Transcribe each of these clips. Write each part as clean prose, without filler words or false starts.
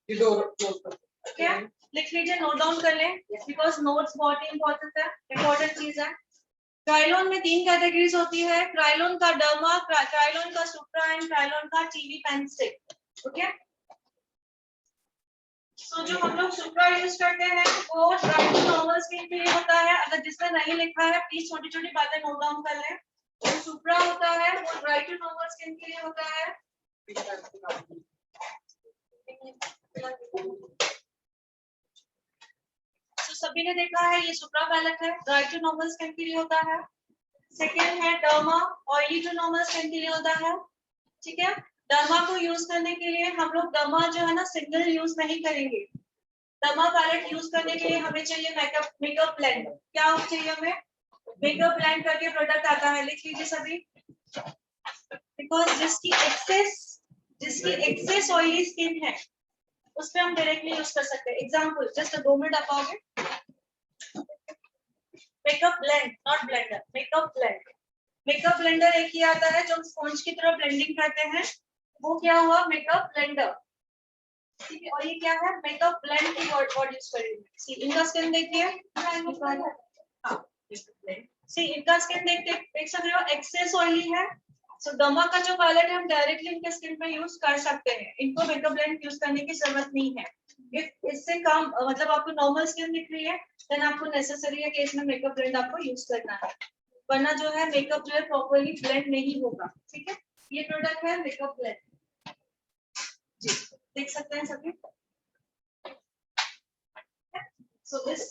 क्या लिख लीजिए, नोट डाउन कर लें, बिकॉज नोट्स बहुत ही इंपॉर्टेंट चीज है। क्राइलोन में 3 कैटेगरीज होती है, क्राइलोन का डर्मा, क्राइलोन का सुप्रा एंड क्राइलोन का टीवी पेन स्टिक। ओके, सो जो हम लोग सुप्रा यूज करते हैं वो ड्राई टू नॉर्मल स्किन के लिए होता है। अगर जिसने नहीं लिखा है प्लीज छोटी छोटी बातें नोट डाउन कर लें। जो सुप्रा होता है वो ड्राई टू नॉर्मल स्किन के लिए होता है। तो सभी ने देखा है, ये सुप्रा पैलेट है, ड्राई टू नॉर्मल स्किन के लिए होता है। सेकेंड है derma, oily to normal skin के लिए होता है। ठीक है, डर्मा को यूज करने के लिए हम लोग डर्मा जो है ना सिंगल यूज नहीं करेंगे। डर्मा पैलेट यूज करने के लिए हमें चाहिए मेकअप ब्लेंड। क्या चाहिए हमें? मेकअप ब्लेंड करके प्रोडक्ट आता है, लिख लीजिए सभी। बिकॉज जिसकी एक्सेस ऑयली स्किन है उस पर हम डायरेक्टली यूज कर सकते हैं। एग्जाम्पल, जस्ट 2 मिनट आप आओगे। Makeup blend, not blender, makeup blend. Makeup blender एक ही आता है जो स्पॉन्ज की तरह ब्लेंडिंग करते हैं, वो क्या हुआ? Makeup blender. ठीक है, और ये क्या है? मेकअप ब्लेंड की वर्ड यूज करेंगे। इनका स्किन देखिए, इनका स्किन देख सकते हो, एक्सेस ऑयली है। सो डर्मा का जो पैलेट है हम डायरेक्टली इनके स्किन पे यूज कर सकते हैं, इनको मेकअप ब्लेंड यूज करने की जरूरत नहीं है। इफ इससे काम मतलब आपको नॉर्मल स्किन दिख रही है देन आपको नेसेसरी है कि इसमें मेकअप ब्लेंड आपको यूज करना है, वरना जो है मेकअप जो है प्रॉपर्ली ब्लेंड नहीं होगा। ठीक है, ये प्रोडक्ट है मेकअप ब्लेंड जी, देख सकते हैं सभी। सो दिस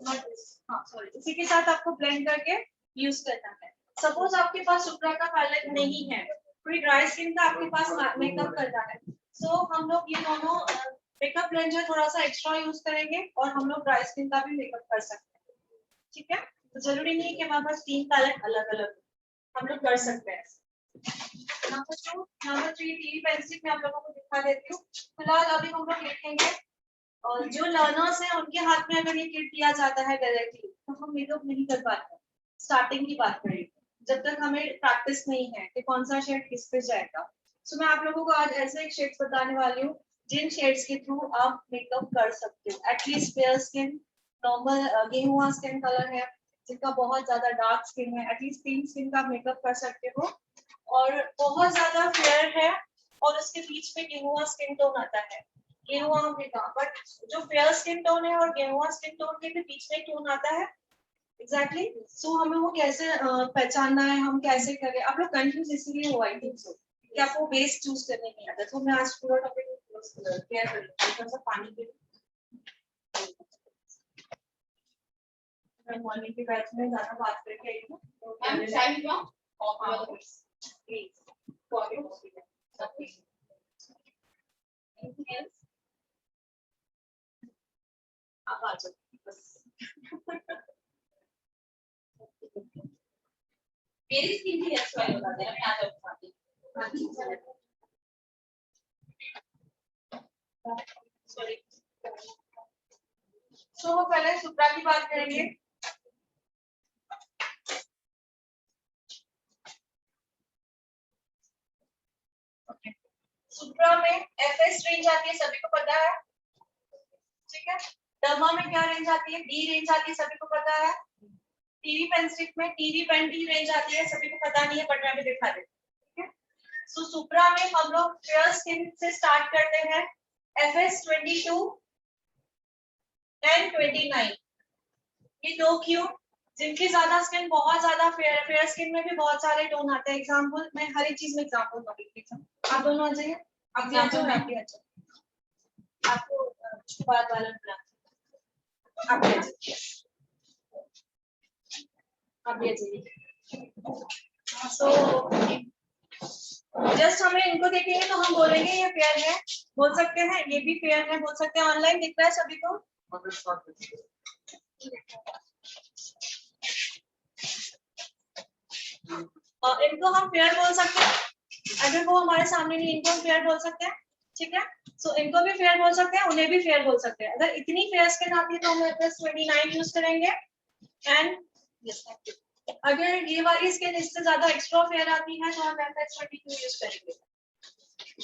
नॉट दिस, हाँ सॉरी, इसी के साथ आपको ब्लेंड करके यूज करना है। सपोज आपके पास सुप्रा का पैलेट नहीं है, कोई ड्राई स्किन का आपके पास मेकअप करना है, सो हम लोग ये दोनों मेकअप ब्लेंड जो थोड़ा सा एक्स्ट्रा यूज करेंगे और हम लोग ड्राई स्किन का भी मेकअप कर सकते हैं। ठीक है, तो जरूरी नहीं है कि हमारे पास 3 पैलेट अलग अलग, हम लोग कर सकते हैं। नंबर 2, नंबर 3 टीवी पेंसिल में आप लोगों को दिखा देती हूँ। फिलहाल अभी हम लोग लिखेंगे, और जो लर्नर्स हैं उनके हाथ में अगर ये किट दिया जाता है डायरेक्टली तो हम मेकअप नहीं कर पाते। स्टार्टिंग की बात करें, जब तक हमें प्रैक्टिस नहीं है कि कौन सा शेड किस पे जाएगा। सो मैं आप लोगों को आज ऐसे एक शेड्स बताने वाली हूँ जिन शेड्स के थ्रू आप मेकअप कर सकते हो। एटलीस्ट फेयर स्किन, नॉर्मल गेहुआ स्किन कलर है, जिनका बहुत ज्यादा डार्क स्किन है, एटलीस्ट पिंक स्किन का मेकअप कर सकते हो। और बहुत ज्यादा फेयर है और उसके बीच में गेहुआ स्किन टोन आता है, गेहुआ हमने कहा, बट जो फेयर स्किन टोन है और गेहुआ स्किन टोन के भी बीच में टोन आता है। एग्जैक्टली, सो हमें वो कैसे पहचानना है, हम कैसे करें? आप लोग कंफ्यूज इसीलिए हो आई थिंक सो कि आपको बेस चूज करने नहीं आता। तो मैं आज पूरा टॉपिक क्लियर कर लूंगी, थोड़ा सा पानी पी मैं मॉर्निंग के बैच में ज्यादा बात करके आई हूँ। आप आ जाओ बस। मेरी स्किन भी अच्छा है, बता देना, मैं आ जाऊंगी। सॉरी, सो पहले सुप्रा की बात करेंगे। सुप्रा में एफएस रेंज आती है, सभी को पता है। ठीक है, डर्मा में क्या रेंज आती है? डी रेंज आती है, सभी को पता है। टीवी पेन स्टिक में टीवी पेन डी रेंज आती है, सभी को पता नहीं है बट मैं भी दिखा देती हूँ। ठीक है, सो सुप्रा में हम लोग फेयर स्किन से स्टार्ट करते हैं, एफएस 22 एंड 29। ये 2 क्यों? जिनकी ज्यादा स्किन बहुत ज्यादा फेयर स्किन में भी बहुत सारे टोन आते हैं। एग्जांपल, मैं हर एक चीज में एग्जांपल दूंगी। आप दोनों आ जाइए, आप भी आ जाओ, आप भी आ जाओ। आपको बात वाला बना, आप भी आ जाइए, आप भी आ जाइए। सो जस्ट हमें इनको देखेंगे तो हम बोलेंगे ये फेयर है, बोल सकते हैं, ये भी फेयर है बोल सकते हैं। ऑनलाइन दिख रहा है सभी को? इनको हम फेयर बोल सकते हैं, अगर वो हमारे सामने नहीं, इनको हम फेयर बोल सकते हैं। ठीक है, सो इनको भी फेयर बोल सकते हैं, उन्हें भी फेयर बोल सकते हैं। अगर इतनी फेयर स्किन आती है तो हम एफएस 29 यूज करेंगे। एंड अगर ये वाली स्किन इससे ज्यादा एक्स्ट्रा फेयर आती है तो हम एफएस 22 यूज करेंगे।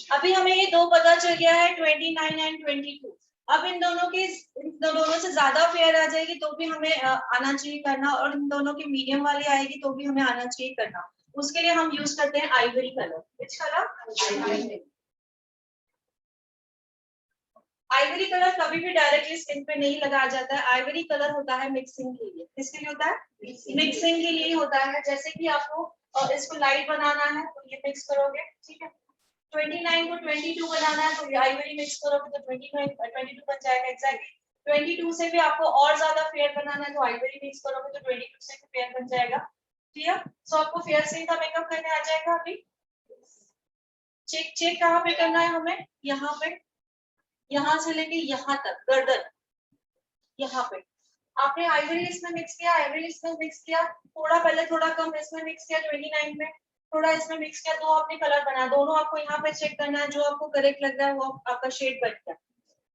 अभी हमें ये दो पता चल गया है 29 एंड 22। अब इन दोनों से ज्यादा फेयर आ जाएगी तो भी हमें आना चाहिए करना, और इन दोनों की मीडियम वाली आएगी तो भी हमें आना चाहिए करना। उसके लिए हम यूज करते हैं Ivory colour. Which colour? Ivory colour कभी भी डायरेक्टली स्किन पे नहीं लगाया जाता है। आइवरी कलर होता है मिक्सिंग के लिए। किसके लिए होता है? मिक्सिंग के लिए होता है। जैसे कि आपको इसको लाइट बनाना है तो ये मिक्स करोगे, ठीक है। 29 को 22 बनाना है तो ये आइवरी मिक्स करोगे तो 22 बन जाएगा एग्जैक्टली। 22 से भी आपको और ज्यादा फेयर बनाना है तो आइवरी मिक्स करोगे तो 22 से भी फेयर बन जाएगा। क्लियर? सो आपको फेयर से का मेकअप करने आ जाएगा। अभी चेक चेक कहाँ पे करना है हमें? यहाँ पे, यहाँ से लेके यहाँ तक गर्दन, यहाँ पे आपने आइवरी इसमें मिक्स किया, आइवरी इसमें मिक्स किया, थोड़ा पहले थोड़ा कम इसमें मिक्स किया 29 में, थोड़ा इसमें मिक्स किया, दो आपने कलर बनाया। दोनों आपको यहाँ पे चेक करना है, जो आपको करेक्ट लग रहा है वो आपका शेड बन गया।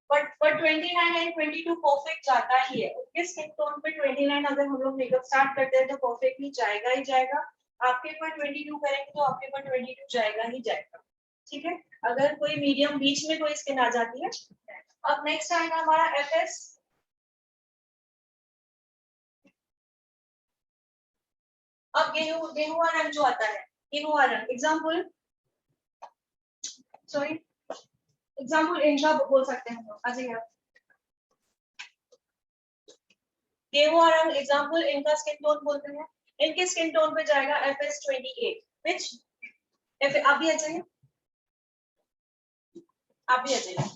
बट 29 एंड 22 परफेक्ट जाता ही है। ओके, स्किन टोन पे 29 अगर हम लोग मेकअप स्टार्ट करते हैं तो परफेक्टली जाएगा ही जाएगा। आपके पर 22 करेंगे तो आपके पर 22 जाएगा ही जाएगा। ठीक है, अगर कोई मीडियम बीच में कोई स्किन आ जाती है। अब नेक्स्ट आएगा हमारा एफएस। अब गेहुआ रंग जो आता है, गेहुआ रंग एग्जाम्पल, सॉरी एग्जाम्पल इनका बोल सकते हैं हम लोग। आ जाइए आप। गेहुआ रंग एग्जाम्पल इनका स्किन टोन बोलते हैं। इनके स्किन टोन पे जाएगा FS28। विच आप भी आ जाइए, आप भी आ जाइए।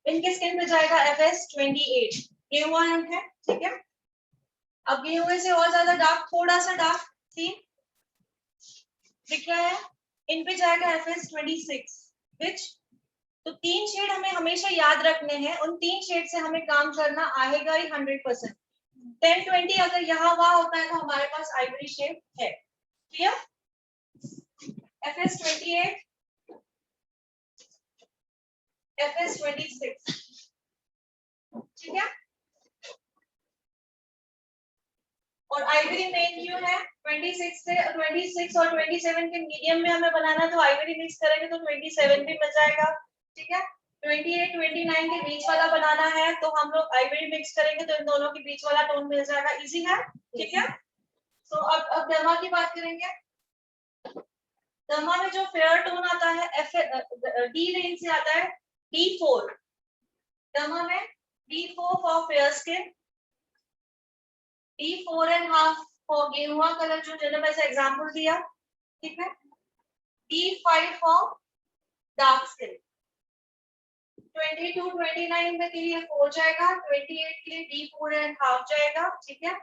इनके स्किन पे जाएगा FS28। गेहुआ रंग है, ठीक है। अब गेहुए से और ज्यादा डार्क, थोड़ा सा डार्क सी दिख रहा है, इन पे जाएगा FS26। विच, तो तीन शेड हमें हमेशा याद रखने हैं। उन तीन शेड से हमें काम करना आएगा ही 100%। 10-20 अगर यहाँ वहां होता है तो हमारे पास आइवरी शेड है। क्लियर? FS28, FS26, ठीक है। और आइवरी मेन क्यों है? 26 और 27 के मीडियम में हमें बनाना, तो आइवरी मिक्स करेंगे तो 27 भी मिल जाएगा, ठीक है। 28, 29 के बीच वाला बनाना है तो हम लोग आइवरी मिक्स करेंगे तो इन दोनों के बीच वाला टोन मिल जाएगा। इजी है, ठीक है। तो अब दमा की बात करेंगे। दमा में जो फेयर टोन आता है डी रेंज से आता है D4। दमा में D4 for fair skin, D4.5 for गेहुआ कलर जो मैंने वैसे एग्जांपल दिया, ठीक है। D5 for dark skin. 22, 29 में के लिए 4 जाएगा, 28 के लिए D4.5 जाएगा, ठीक है।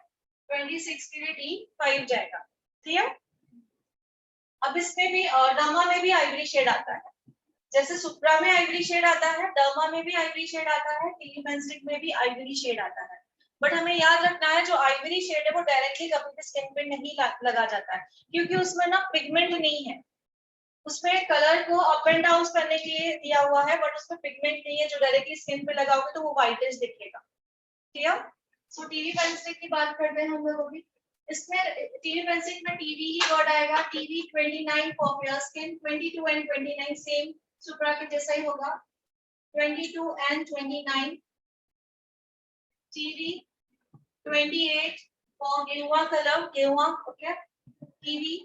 26 के लिए D5 जाएगा, ठीक है। अब इसमें भी डर्मा में भी आइवरी शेड आता है। जैसे सुप्रा में आइवरी शेड आता है, डर्मा में भी आइवरी शेड आता है, टीवी पेंसिल में भी आइवरी शेड आता है। बट हमें याद रखना है जो आइवरी शेड है वो डायरेक्टली कभी भी स्किन पे नहीं लगा जाता है, क्योंकि उसमें ना पिगमेंट नहीं है। उसमें कलर को अप एंड डाउन करने के लिए दिया हुआ है, बट उसमें पिगमेंट नहीं है जो डायरेक्टली स्किन पे लगाओगे तो वो व्हाइटिश दिखेगा। ठीक है। सो टीवी पेंसिल की बात करते हैं हम लोग अभी। इसमें टीवी पेंसिल में टीवी ही वर्ड आएगा। TV 29 for fair skin, 22 and 29 same सुप्रा के जैसा ही होगा। 22 एंड 29 टीवी, 28 फॉर गेहुआ कलर, गेहुआ, okay. TV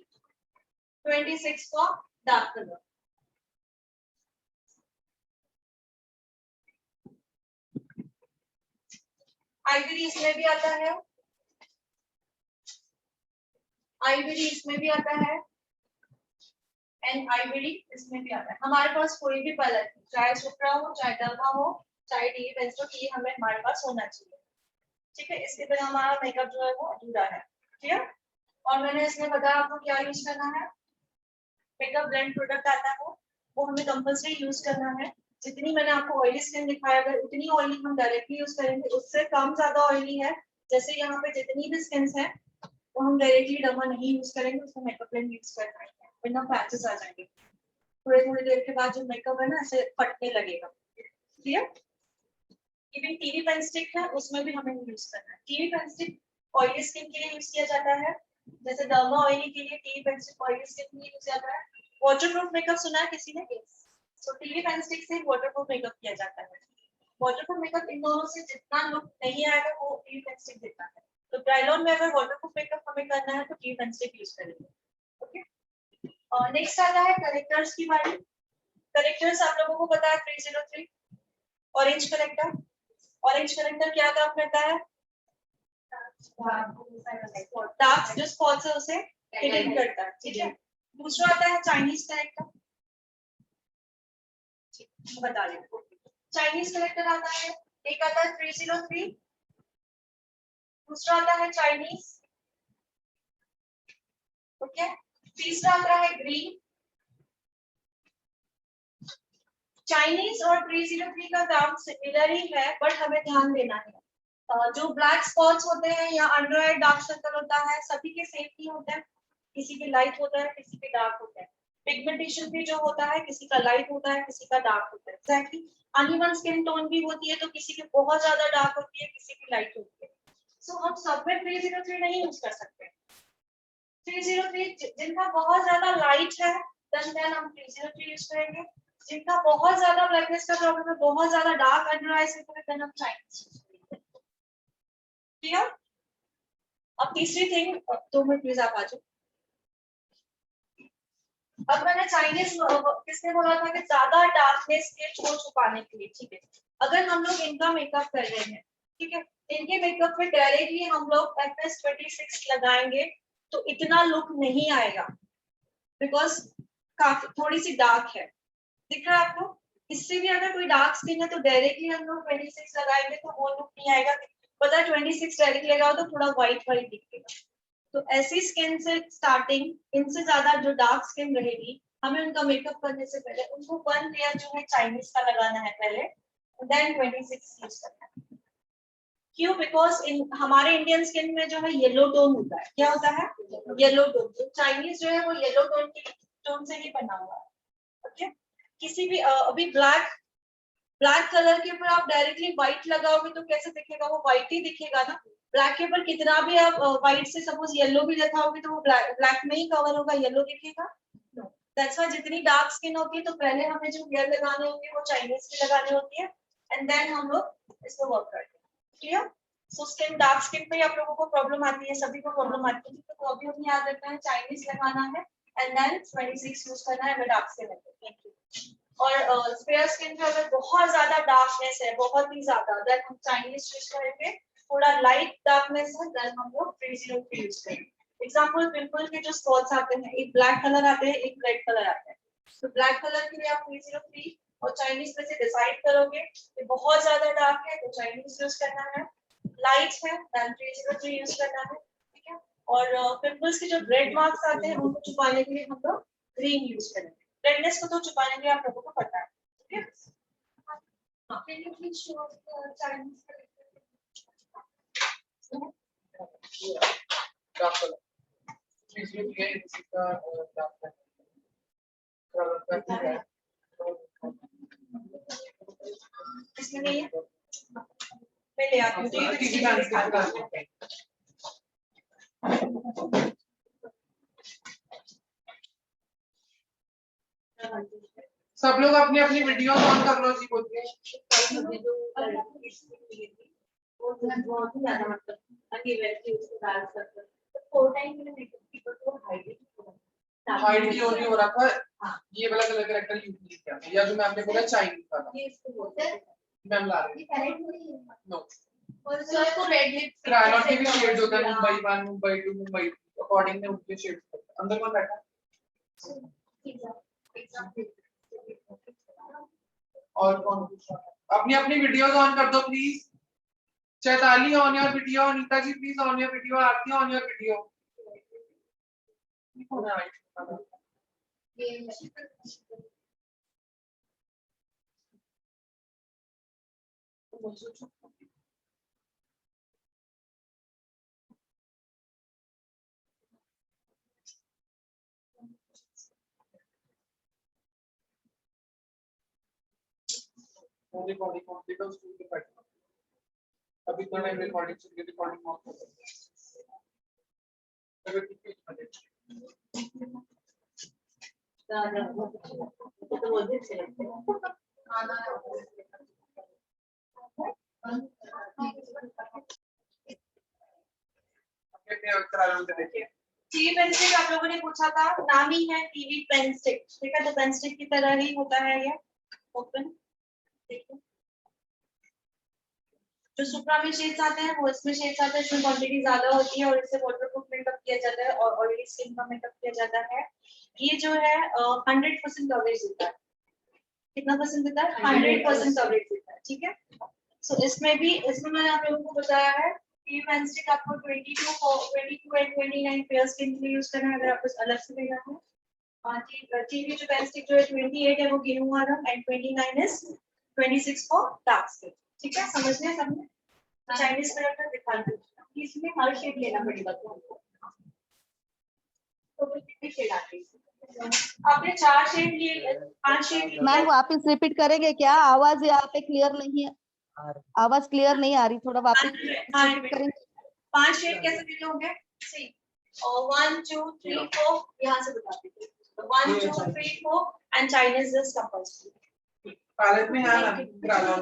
26 for dark colour. Ivory इसमें भी आता है, आइवरी इसमें भी आता है, एंड आइवरी इसमें भी आता है। हमारे पास कोई भी पैलेट, चाहे सुप्रा हो, चाहे डर्मा हो, चाहे टीवी पेंसिल, ये हमें हमारे पास होना चाहिए, ठीक है। इसके बिना हमारा मेकअप जो है वो अधूरा है, ठीक है। और मैंने इसमें बताया आपको क्या यूज करना है। मेकअप ब्लेंड प्रोडक्ट आता है वो हमें कंपल्सरी यूज करना है। जितनी मैंने आपको ऑयली स्किन दिखाया, अगर उतनी ऑयली हम डायरेक्टली यूज करेंगे, उससे कम ज्यादा ऑयली है, जैसे यहाँ पे जितनी भी स्किन है वो हम डायरेक्टली डर्मा नहीं यूज करेंगे, उसमें मेकअप ब्लेंड यूज करना है, वरना पैचेस आ जाएंगे। थोड़ी थोड़ी देर के बाद जो मेकअप है ना ऐसे फटने लगेगा, clear. Even TV pen stick है उसमें भी हमें यूज करना है। TV pen stick oily skin के लिए यूज किया जाता है, जैसे डर्मा ऑयली के लिए TV pen stick oily skin के लिए यूज जाता है। वाटरप्रूफ मेकअप सुना है किसी ने? सो टीवी पेन स्टिक से वाटरप्रूफ मेकअप किया जाता है। वाटरप्रूफ मेकअप इन दोनों से जितना लुक नहीं आएगा वो टीवी पेन स्टिक देता है। तो ड्राइलॉन में अगर वाटरप्रूफ मेकअप हमें करना है तो टीवी पेन स्टिक यूज करेंगे। ओके, और नेक्स्ट आता है करेक्टर्स की बारी। करेक्टर्स आप लोगों को पता है 303 ऑरेंज करेक्टर। ऑरेंज करेक्टर क्या काम करता है? डार्क जो स्पॉट्स है उसे हिडन करता है, ठीक है। दूसरा आता है चाइनीज करेक्टर, बता दें चाइनीज करेक्टर आता है। एक आता है 303, दूसरा आता है चाइनीज, ओके। तीसरा आता है ग्रीन। चाइनीज और 303 का काम सिमिलर ही है, बट हमें ध्यान देना है जो ब्लैक स्पॉट्स होते हैं या अंडर आई डार्क सर्कल होता है सभी के सेम नहीं होते हैं। किसी के लाइट होता है, किसी के डार्क होता है। पिगमेंटेशन भी जो होता है किसी का लाइट होता है, किसी का डार्क होता है। एग्जैक्टली अनइवन स्किन टोन भी होती है, तो किसी की बहुत ज्यादा डार्क होती है, किसी की लाइट होती है। सो हम सब में 303 नहीं यूज कर सकते। 303 जिनका बहुत ज्यादा लाइट है देन हम 303 यूज करेंगे। जिनका बहुत ज्यादा ब्लैकनेस का प्रॉब्लम है, बहुत ज्यादा डार्क अंडर आईज है, देन हम चाइनीज यूज करेंगे। क्लियर? अब तीसरी थिंग, 2 मिनट प्लीज आप आ जाओ। अब मैंने चाइनीज किसने बोला था कि ज्यादा डार्कनेस के को छुपाने के लिए, ठीक है। अगर हम लोग इनका मेकअप कर रहे हैं, ठीक है, इनके मेकअप में डायरेक्टली हम लोग FS26 लगाएंगे तो इतना लुक नहीं आएगा, बिकॉज काफी थोड़ी सी डार्क है। दिख रहा है आपको? इससे भी अगर कोई डार्क स्किन है तो डायरेक्टली हम लोग 26 लगाएंगे तो वो लुक नहीं आएगा। पता है 26 डायरेक्ट लगाओ तो थोड़ा व्हाइट व्हाइट दिखेगा। तो ऐसी स्किन से स्टार्टिंग, इनसे ज्यादा जो डार्क स्किन रहेगी, हमें उनका मेकअप करने से पहले उनको 1 लेयर जो है चाइनीज का लगाना है पहले, देन 26 यूज करना है। क्यों? बिकॉज हमारे इंडियन स्किन में जो है येलो टोन होता है। क्या होता है? Yellow tone. चाइनीज जो है वो येलो टोन से ही बना हुआ है। ओके, किसी भी अभी ब्लैक कलर के ऊपर आप डायरेक्टली व्हाइट लगाओगे तो कैसे दिखेगा? वो व्हाइट ही दिखेगा ना। ब्लैक के ऊपर कितना भी आप व्हाइट से सपोज येलो भी लगाओगे तो वो ब्लैक में ही कवर होगा, येलो दिखेगा। दैट्स व्हाई जितनी डार्क स्किन होती है तो पहले हमें जो लेयर लगाने होंगे वो चाइनीज के लगाने होती है, एंड देन हम लोग इसको वर्क करते हैं। Clear? So skin dark skin पे आप लोगों को प्रॉब्लम आती है, सभी को प्रॉब्लम आती है, तो अभी हमें याद रखना है चाइनीज लगाना है एंड देन 26 यूज करना है अगर डार्क स्किन है। Thank you. और फेयर स्किन पे अगर बहुत ज्यादा डार्कनेस है, बहुत ही ज्यादा, देन हम चाइनीज यूज करेंगे। थोड़ा लाइट डार्कनेस है देन हम लोग 303 यूज करेंगे। एग्जांपल पिंपल के जो स्पॉट्स आते हैं, एक ब्लैक कलर आते हैं, एक रेड कलर आते हैं। तो ब्लैक कलर के लिए आप 303 और चाइनीज में से डिसाइड करोगे कि बहुत ज्यादा डार्क है तो चाइनीज यूज करना है, लाइट है देन 303 यूज करना है, ठीक है। और पिंपल्स के जो रेड मार्क्स आते हैं उनको छुपाने के लिए हम लोग ग्रीन यूज करेंगे। रेडनेस को तो छुपाने के लिए आप लोगों को पता है, ठीक है। Can you please show Chinese इसमें नहीं है, मैं ले आती हूँ। सब लोग अपनी अपनी वीडियो ऑन कर लो जी। बोलिए हाइड क्यों नहीं हो रहा था? ये वाला कलर करेक्टर यूज नहीं किया या जो मैं आपने बोला चाइनीज का मैम ला रही नो सर को रेड लिप क्रायोन के भी शेड्स होते हैं, मुंबई 1 मुंबई 2 मुंबई अकॉर्डिंग में उनके शेड्स अंदर कौन बैठा और कौन? अपनी अपनी वीडियोस ऑन कर दो please. Chaitali on your video, Anita ji please on your video, Aarti on your video. अभी तो टाइम रिकॉर्डिंग चल रही है, रिकॉर्डिंग ऑफ कर दो। देखिए टीवी पेन स्टिक आप लोगों ने पूछा था, नाम ही है टीवी पेन स्टिक, ठीक है। तो पेन स्टिक की तरह ही होता है ये, ओपन। देखिए जो सुप्रा में शेड्स आते हैं वो इसमें शेड्स आते हैं, इसमें क्वांटिटी ज्यादा होती है और इससे वाटरप्रूफ मेकअप किया जाता है और ऑयली स्किन का मेकअप किया जाता है। ये जो है 100% कवरेज देता है। कितना परसेंट देता है? 100% कवरेज देता है, ठीक है। सो इसमें मैंने आप लोगों को बताया है कि पेन स्टिक आपको 22 एंड 29 पेयर स्किन के लिए यूज करना है, अगर आपको अलग से लेना है। टीवी जो पेन स्टिक जो है 28 है वो गेहूं रंग and 29 is 26 for dark skin, ठीक है। समझ लिया सबने? चाइनीज कलर का दिखा दूं, इसमें हर शेड लेना पड़ेगा तो कितने शेड आते हैं? आपने 4 शेड लिए, 5 शेड लिए। मैम वापस रिपीट करेंगे क्या? आवाज यहाँ पे क्लियर नहीं है, आवाज क्लियर नहीं आ रही, थोड़ा वापस रिपीट करेंगे। 5 शेड कैसे देते होंगे? सी और 1 2 3 4 यहाँ से बता दीजिए। 1 2 3 4 and Chinese is compulsory. Palette में है ना ग्रालोन।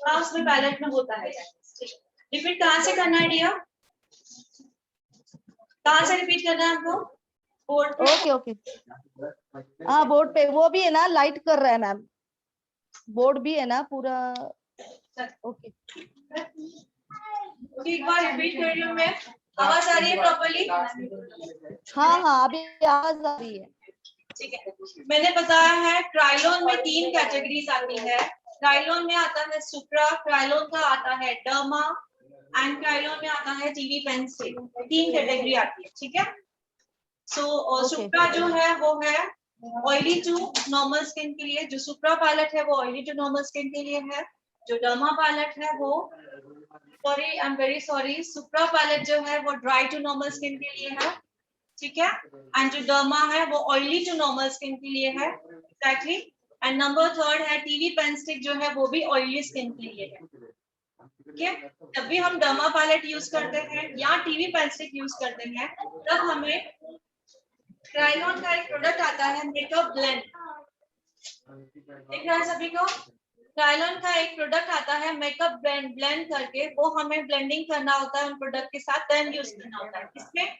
हाँ उसमें पैलेट में होता है। रिपीट कहाँ से करना है डियर? कहाँ से रिपीट करना है आपको? बोर्ड पे। ओके ओके, हाँ बोर्ड पे वो भी है ना, लाइट कर रहा है मैम, बोर्ड भी है ना पूरा। ओके एक बार रिपीट कर रही हूँ मैं, आवाज आ रही है प्रॉपर्ली? हाँ हाँ अभी आवाज आ रही है। ठीक है, मैंने बताया है क्राइलॉन में 3 कैटेगरीज आती है। क्राइलॉन में आता है सुप्रा, क्राइलॉन का आता है डर्मा एंड क्राइलॉन में आता है टीवी पेन स्टिक। 3 कैटेगरी आती है, ठीक है। सो सुप्रा जो है वो है ऑयली टू नॉर्मल स्किन के लिए, जो सुप्रा पैलेट है वो ऑयली टू नॉर्मल स्किन के लिए है। जो डर्मा पैलेट है वो, sorry I am very sorry, supra palette जो है वो ड्राई टू नॉर्मल स्किन के लिए है, ठीक है। एंड जो डर्मा है वो ऑयली टू नॉर्मल स्किन के लिए है, एग्जैक्टली। एंड नंबर 3 है टीवी पेन स्टिक जो है वो भी ऑयली स्किन के लिए है, ठीक है। जब भी हम डर्मा पैलेट यूज करते हैं या टीवी पेन स्टिक यूज करते हैं तब हमें क्राइलॉन का एक प्रोडक्ट आता है मेकअप ब्लेंड, दिख रहा है सभी को? क्राइलॉन का एक प्रोडक्ट आता है मेकअप ब्लेंड करके, वो हमें ब्लेंडिंग करना होता है उन प्रोडक्ट के साथ, देन यूज करना होता है। इसमें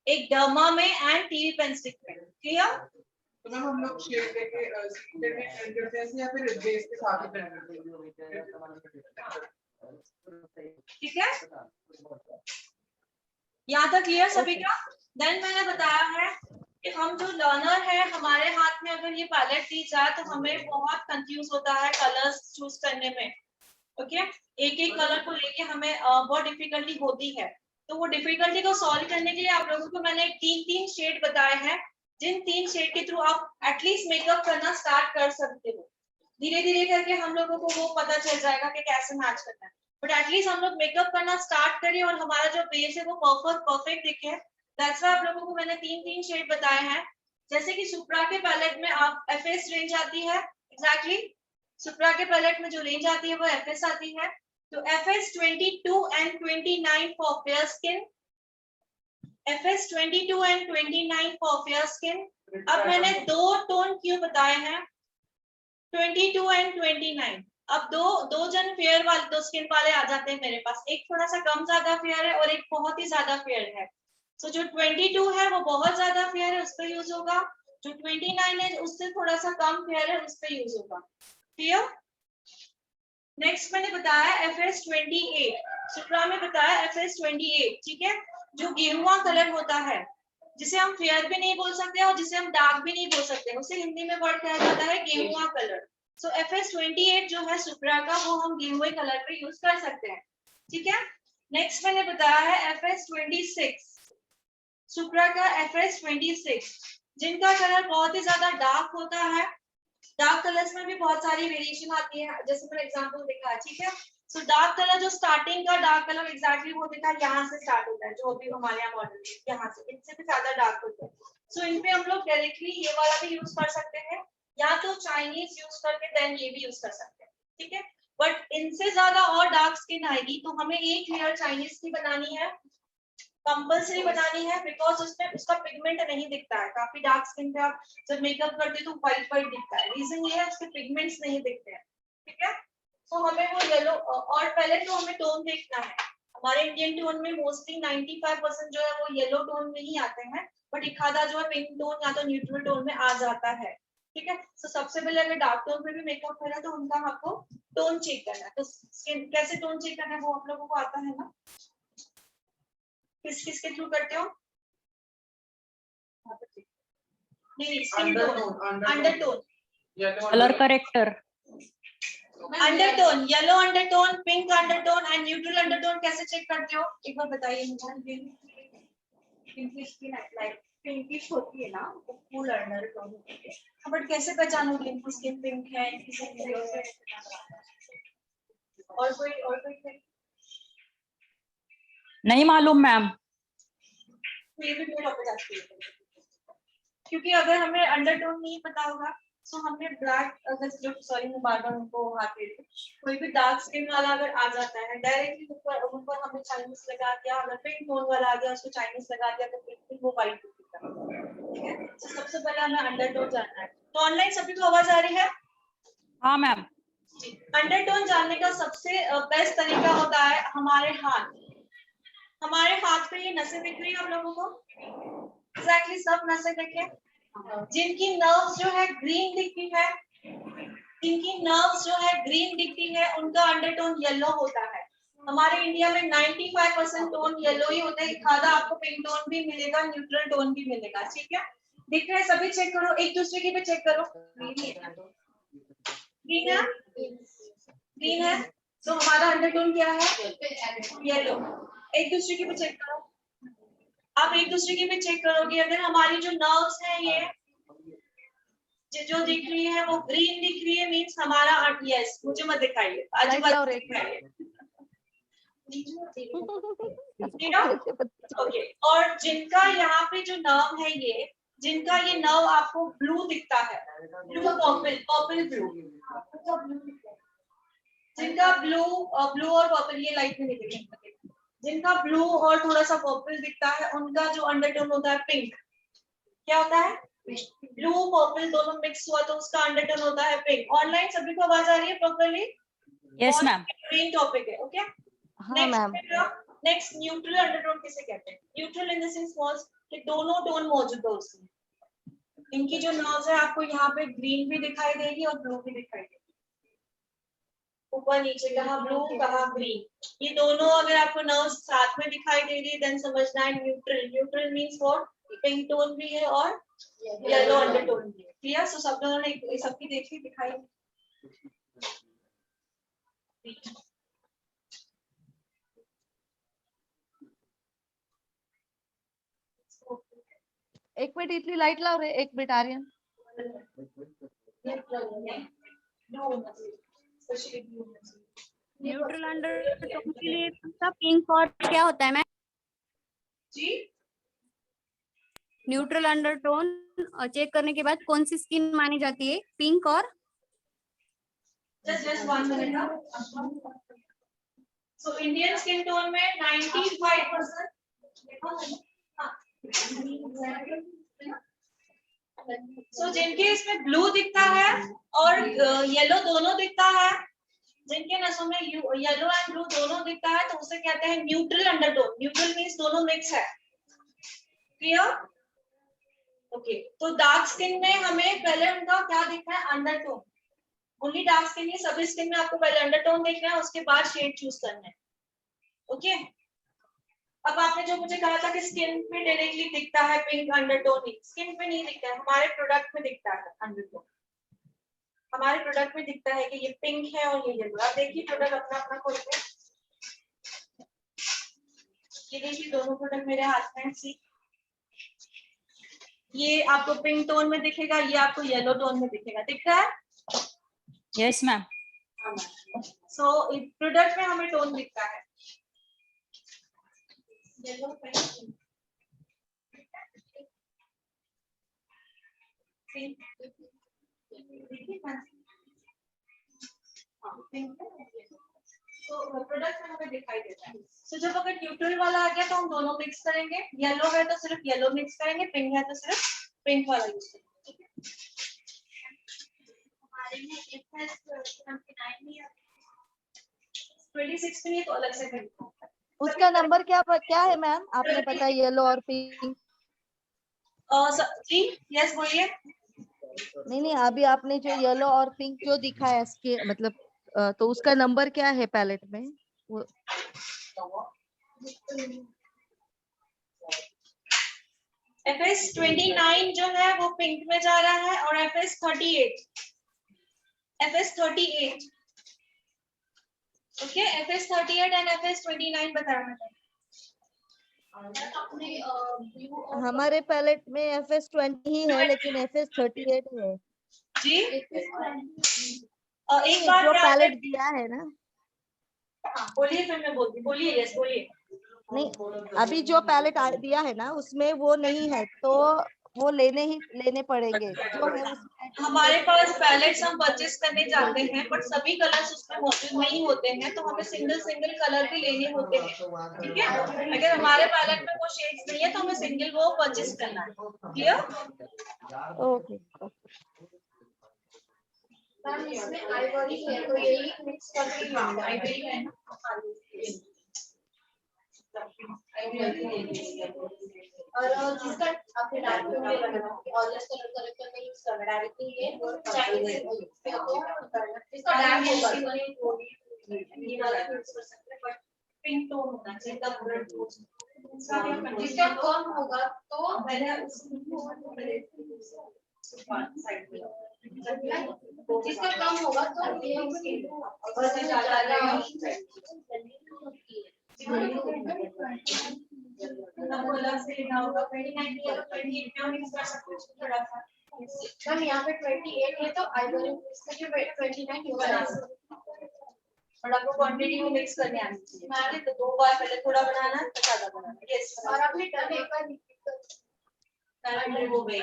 एक डर्मा में एंड टीवी पेन स्टिक में, क्लियर? तो मैम हम लोग शेड लेके सीधे में पेंट करते हैं या फिर बेस के साथ ही पेंट करते हैं? ठीक है, यहाँ तक क्लियर सभी का? देन मैंने बताया है कि हम जो लर्नर है हमारे हाथ में अगर ये पैलेट दी जाए तो हमें बहुत कंफ्यूज होता है कलर्स चूज करने में, ओके। एक एक कलर को लेके हमें बहुत डिफिकल्टी होती है। तो वो डिफिकल्टी को सॉल्व करने के लिए आप लोगों को मैंने 3 शेड बताए हैं, जिन 3 शेड के थ्रू आप एटलीस्ट मेकअप करना स्टार्ट कर सकते हो। धीरे धीरे करके हम लोगों को वो पता चल जाएगा कि कैसे मैच करना है, बट एटलीस्ट हम लोग मेकअप करना स्टार्ट करें और हमारा जो बेस है वो परफेक्ट दिखे। दैट्स व्हाई आप लोगों को मैंने 3 शेड बताए हैं। जैसे कि सुप्रा के पैलेट में आप एफएस रेंज आती है, एग्जैक्टली सुप्रा के पैलेट में जो रेंज आती है वो एफएस आती है। तो FS 22 and 29 for fair skin, FS 22 and 29 for fair skin. अब मैंने 2 टोन क्यों बताए हैं 22 एंड 29? अब दो जन फेयर वाले, 2 स्किन वाले आ जाते हैं मेरे पास, एक थोड़ा सा कम ज्यादा फेयर है और एक बहुत ही ज्यादा फेयर है। तो जो 22 है वो बहुत ज्यादा फेयर है, उस पर यूज होगा। जो 29 है उससे थोड़ा सा कम फेयर है, उस पर यूज होगा, क्लियर? नेक्स्ट मैंने बताया एफएस 28, सुप्रा में बताया एफएस 28, ठीक है। जो गेरुआ कलर होता है, जिसे हम फेयर भी नहीं बोल सकते और जिसे हम डार्क भी नहीं बोल सकते, उसे हिंदी में वर्ड कहा जाता है गेरुआ कलर। सो एफएस 28 जो है सुप्रा का, वो हम गेरुए कलर पे यूज कर सकते हैं, ठीक है। नेक्स्ट मैंने बताया है एफएस 26, सुप्रा का एफएस 26, जिनका कलर बहुत ही ज्यादा डार्क होता है। डार्क कलर्स में भी बहुत सारी वेरिएशन आती है, जैसे मैंने एग्जांपल देखा है, ठीक है। सो डार्क कलर, जो स्टार्टिंग का डार्क कलर एग्जैक्टली वो देखा यहाँ से स्टार्ट होता है, जो अभी हमारे यहाँ मॉडल है यहाँ से, इनसे भी ज्यादा डार्क होता है। सो इन पे हम लोग डायरेक्टली ये वाला भी यूज कर सकते हैं, या तो चाइनीज यूज करके देन ये भी यूज कर सकते हैं, ठीक है। बट इनसे ज्यादा और डार्क स्किन आएगी तो हमें एक लेयर चाइनीज की बनानी है, कंपल्सरी बनानी है बिकॉज उसमें उसका पिगमेंट नहीं दिखता है। काफी डार्क स्किन पे आप जब मेकअप करते हो तो व्हाइट व्हाइट दिखता है, रीजन ये है उसके पिगमेंट्स नहीं दिखते हैं। ठीक है, तो हमें वो येलो, और पहले तो हमें टोन देखना है। हमारे इंडियन टोन में मोस्टली 95% जो है वो येलो टोन में ही आते हैं, बट एक आधा जो है पिंक टोन या तो न्यूट्रल टोन में आ जाता है। ठीक है, तो सबसे पहले अगर डार्क टोन में भी मेकअप करें तो उनका आपको टोन चेक करना है। तो स्किन कैसे टोन चेक करना है वो आप लोगों को आता है ना, किस किस के थ्रू करते हो? नहीं, skin tone, undertone, colour corrector, undertone, yellow undertone, pink undertone and neutral undertone कैसे चेक करते हो एक बार बताइए मुझे। पिंकिश की लाइट पिंकिश होती है ना, वो फुल अंडरटोन होती है, बट कैसे पहचानोगे इनकी स्किन पिंक है, इनकी स्किन येलो है? और कोई नहीं मालूम मैम। तो ये भी मेरे वापस आती है, क्योंकि अगर हमें अंडरटोन नहीं पता होगा तो हमें ब्लैक, अगर जो सॉरी मैं बार बार उनको हाथ दे रही हूँ, कोई भी डार्क स्किन वाला अगर आ जाता है डायरेक्टली ऊपर हमने चाइनीज लगा दिया, अगर पिंक टोन वाला आ गया उसको चाइनीज लगा दिया तो बिल्कुल वो वाइट दिखता है। ठीक है, तो सबसे पहले हमें अंडरटोन जानना है। तो ऑनलाइन सभी को आवाज आ रही है? हाँ मैम। अंडरटोन जानने का सबसे बेस्ट तरीका होता है हमारे हाथ। हमारे हाथ पे ये नसें दिख रही है आप लोगों को? एग्जैक्टली सब नसें देखें, जिनकी नर्व्स जो है ग्रीन दिखती है, जिनकी नर्व्स जो है ग्रीन दिखती है उनका अंडरटोन येलो होता है। हमारे इंडिया में 95% टोन येलो ही होता है, खादा आपको पिंक टोन भी मिलेगा, न्यूट्रल टोन भी मिलेगा। ठीक है, दिख रहे सभी, चेक करो एक दूसरे की भी चेक करो। ग्रीन है, ग्रीन है, तो हमारा अंडरटोन क्या है? येलो। एक दूसरे की भी चेक करो, आप एक दूसरे की भी चेक करोगे, अगर हमारी जो नर्व्स है ये जो दिख रही है वो ग्रीन दिख रही है, मीन्स हमारा यस, मुझे मत दिखाइए आज Light लाओ रे। ओके, और जिनका यहाँ पे जो नर्व है ये, जिनका ये नर्व आपको ब्लू दिखता है, ब्लू पर्पल, पर्पल ब्लू, जिनका ब्लू ब्लू और पर्पल, ये लाइट में नहीं दिखेगा, जिनका ब्लू और थोड़ा सा पर्पल दिखता है उनका जो अंडरटोन होता है पिंक। क्या होता है? ब्लू पर्पल दोनों मिक्स हुआ तो उसका अंडरटोन होता है पिंक। ऑनलाइन सभी को आवाज आ रही है properly? Yes ma'am. Main topic है, ओके। हाँ मैम। नेक्स्ट न्यूट्रल अंडरटोन किसे कहते हैं? Neutral in the sense means कि दोनों टोन मौजूद हो उसमें। इनकी जो नर्व्स है आपको यहाँ पे ग्रीन भी दिखाई देगी और ब्लू भी दिखाई देगी, ऊपर नीचे कहाँ ब्लू कहाँ ग्रीन, ये दोनों अगर आपको नर्व्स साथ में दिखाई दे रही है देन समझना है neutral. Neutral means what? Pink tone भी है और येलो अंडरटोन भी है। क्लियर? सो सब लोगों ने सबकी देखी दिखाई? एक मिनट इतनी लाइट लाओ रे, एक मिनट आर्यन। न्यूट्रल अंडरटोन के लिए सब पिंक और क्या होता है मैम? जी, न्यूट्रल अंडरटोन चेक करने के बाद कौन सी स्किन मानी जाती है, पिंक और? just 1 minute. So Indian skin tone में 95%, so जिनके इसमें ब्लू दिखता है और येलो दोनों दिखता है, जिनके नसों में येलो एंड ब्लू दोनों दिखता है तो उसे कहते हैं न्यूट्रल अंडरटोन। न्यूट्रल मींस दोनों मिक्स है। क्लियर? ओके, तो डार्क स्किन में हमें पहले उनका क्या दिखना है? अंडरटोन। ओनली डार्क स्किन, ये सभी स्किन में आपको पहले अंडरटोन देखना है, उसके बाद शेड चूज करना है। ओके, अब आपने जो मुझे कहा था कि स्किन पे डायरेक्टली दिखता है पिंक अंडरटोन, ही स्किन पे नहीं दिखता है, हमारे प्रोडक्ट में दिखता है अंडरटोन। हमारे प्रोडक्ट में दिखता है कि ये पिंक है और ये येलो। आप देखिए प्रोडक्ट अपना अपना खोलते हैं, ये देखिए दोनों प्रोडक्ट मेरे हाथ में है। सी, ये आपको पिंक टोन में दिखेगा, ये आपको येलो टोन में दिखेगा। दिख रहा है? Yes ma'am. सो प्रोडक्ट में हमें टोन दिखता है येलो पिंक, तो प्रोडक्ट में हमें दिखाई देता है। सो जब अगर न्यूट्रल वाला आ गया तो हम दोनों मिक्स करेंगे, येलो है तो सिर्फ येलो मिक्स करेंगे, पिंक है तो सिर्फ पिंक वाला यूज करेंगे, ठीक है। हमारे में FS29 में 26 में तो अलग से करना है। उसका नंबर क्या है मैम, आपने बताया येलो और पिंक? जी यस बोलिए। नहीं, अभी आपने जो येलो और पिंक जो दिखाया इसके मतलब तो उसका नंबर क्या है पैलेट में वो? FS29 जो है वो पिंक में जा रहा है और FS38 okay, FS38 and FS29 बताया मैंने। हमारे पैलेट में FS20 ही है लेकिन FS38 है। जी एक जो बार पैलेट दिया है ना, बोलिए, फिर मैं बोलती, बोलिए यस बोलिए। नहीं अभी जो पैलेट दिया है ना उसमें वो नहीं है तो वो लेने पड़ेंगे जो है उसमें। हमारे पास पैलेट्स हम परचेस करने जाते हैं बट सभी कलर्स उसमें मौजूद नहीं होते हैं, तो हमें सिंगल कलर भी लेने होते हैं, ठीक है। अगर हमारे पैलेट में वो शेड्स नहीं है तो हमें सिंगल वो परचेस करना है, क्लियर। ओके इसमें आइवरी है तो यही मिक्स करके आइवरी है ना, और जिसका आपने डायरेक्टली में लगाना है ऑरेंज कलर में यूज करना डायरेक्टली ये चाइनीज पे तो इसका डायरेक्ट होगा ये वाला यूज कर सकते हैं, बट पिंक टोन होना चाहिए तब रेड टोन जिसका कम होगा तो पहले जिसका कम होगा तो ये बस ज्यादा रहेगा आपको अलग से लेना होगा। 29 या 28 में मिक्स कर सकते हो थोड़ा सा। मैम यहाँ पे 28 है तो आइवरी इसका जो 29 होगा और आपको क्वांटिटी में मिक्स करने आनी चाहिए। मैंने तो 2 बार पहले थोड़ा बनाना है तो ज्यादा बनाना। यस और आपने डन एक बार अंडर हो गई।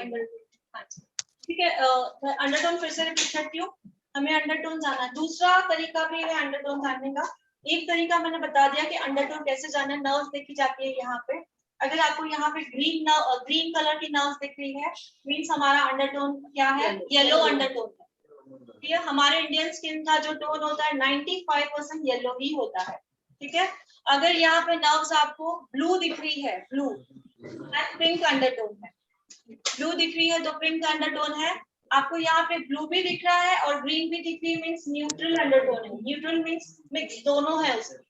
ठीक है, अंडरटोन फिर से रिपीट करती हूँ। हमें अंडरटोन जाना है, दूसरा तरीका भी है अंडरटोन जानने का। एक तरीका मैंने बता दिया कि अंडरटोन कैसे जाना है, नर्व्स देखी जाती है यहाँ पे। अगर आपको यहाँ पे ग्रीन कलर की नर्व्स दिख रही है मीन्स हमारा अंडरटोन क्या है, येलो अंडरटोन है। ठीक है, हमारे इंडियन स्किन का जो टोन होता है 95% येलो ही होता है, ठीक है। अगर यहाँ पे नर्व्स आपको ब्लू दिख रही है, ब्लू पिंक अंडरटोन है, ब्लू दिख रही है तो पिंक अंडरटोन है। आपको यहाँ पे ब्लू भी दिख रहा है और ग्रीन भी दिख रही है मींस न्यूट्रल अंडरटोन है। न्यूट्रल मींस मिक्स दोनों है उसमें,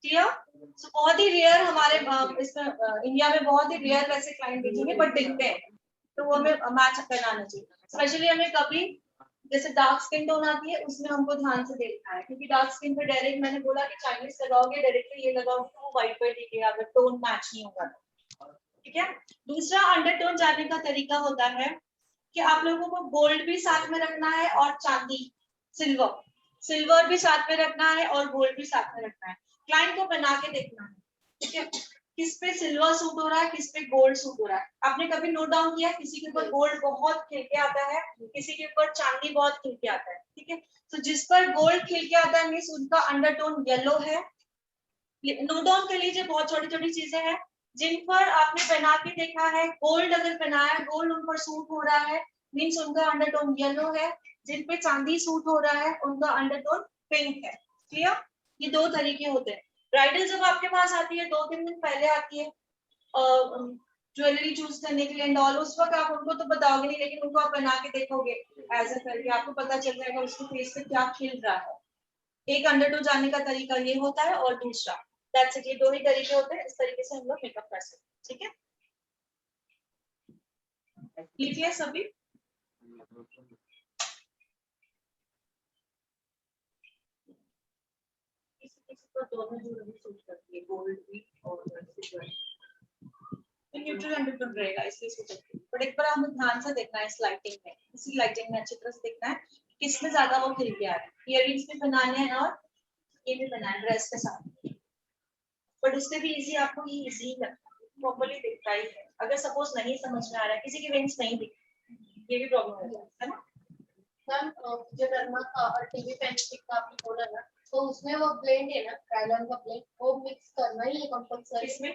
क्लियर। सो बहुत ही रेयर हमारे इसमें इंडिया में बहुत ही रेयर वैसे क्लाइंट दिखेंगे बट दिखते हैं, तो वो हमें मैच करना चाहिए। स्पेशली हमें कभी जैसे डार्क स्किन टोन आती है उसमें हमको ध्यान से देखना है, क्योंकि डार्क स्किन पे डायरेक्ट मैंने बोला कि चाइनीज लगाओगे डायरेक्टली ये लगाओगे तो वो व्हाइट पे दिखेगा अगर टोन मैच नहीं होगा तो, ठीक है। दूसरा अंडरटोन जानने का तरीका होता है कि आप लोगों को गोल्ड भी साथ में रखना है और चांदी सिल्वर भी साथ में रखना है और गोल्ड भी साथ में रखना है। क्लाइंट को बना के देखना है, ठीक है, किस पे सिल्वर सूट हो रहा है, किस पे गोल्ड सूट हो रहा है। आपने कभी नोट डाउन किया किसी के ऊपर गोल्ड बहुत खिल के आता है, किसी के ऊपर चांदी बहुत खिल के आता है, ठीक है। तो जिस पर गोल्ड खिल के आता है मीन्स उनका अंडरटोन येलो है। नोट डाउन कर लीजिए, बहुत छोटी छोटी चीजें हैं जिन पर आपने पहना के देखा है, गोल्ड अगर पहनाया है, गोल्ड उन पर सूट हो रहा है मीन्स उनका अंडरटोन येलो है। जिन पे चांदी सूट हो रहा है उनका अंडरटोन पिंक है, क्लियर। ये 2 तरीके होते हैं। ब्राइडल जब आपके पास आती है 2-3 दिन पहले आती है ज्वेलरी चूज करने के लिए एंड ऑल, उस वक्त आप उनको तो बताओगे नहीं लेकिन उनको आप पहना के देखोगे ऐसा करके आपको पता चल जाएगा उसके फेस पे क्या खिल रहा है। एक अंडरटोन जानने का तरीका ये होता है और दूसरा दैट्स इट, ये 2 ही तरीके होते हैं। इस तरीके से हम लोग मेकअप कर सकते हैं, ठीक है। लिखिए सभी। किसी पर दोनों ज्वेलरी सूट करती है, गोल्ड भी और सिल्वर, तो न्यूट्रल अंडरटोन रहेगा इसलिए सूट करती है। बट एक बार हमें ध्यान से देखना है इस लाइटिंग में, इसी लाइटिंग में अच्छी तरह से देखना है किसमें ज्यादा वो खिल के आ रहा है। इयररिंग्स भी बनाने हैं और ये भी बनाना है ड्रेस के साथ, बट उससे भी इजी आपको ये इजी लगता है, प्रॉपर्ली दिखता ही है। अगर सपोज नहीं समझ में आ रहा है, किसी की विंग्स नहीं दिख, ये भी प्रॉब्लम हो जाता है ना। मैम जो डर्मा का और टीवी पेन स्टिक का आपने बोला ना, तो उसमें वो ब्लेंड है ना, क्रायोलन का ब्लेंड, वो मिक्स करना ही है कंपल्सरी इसमें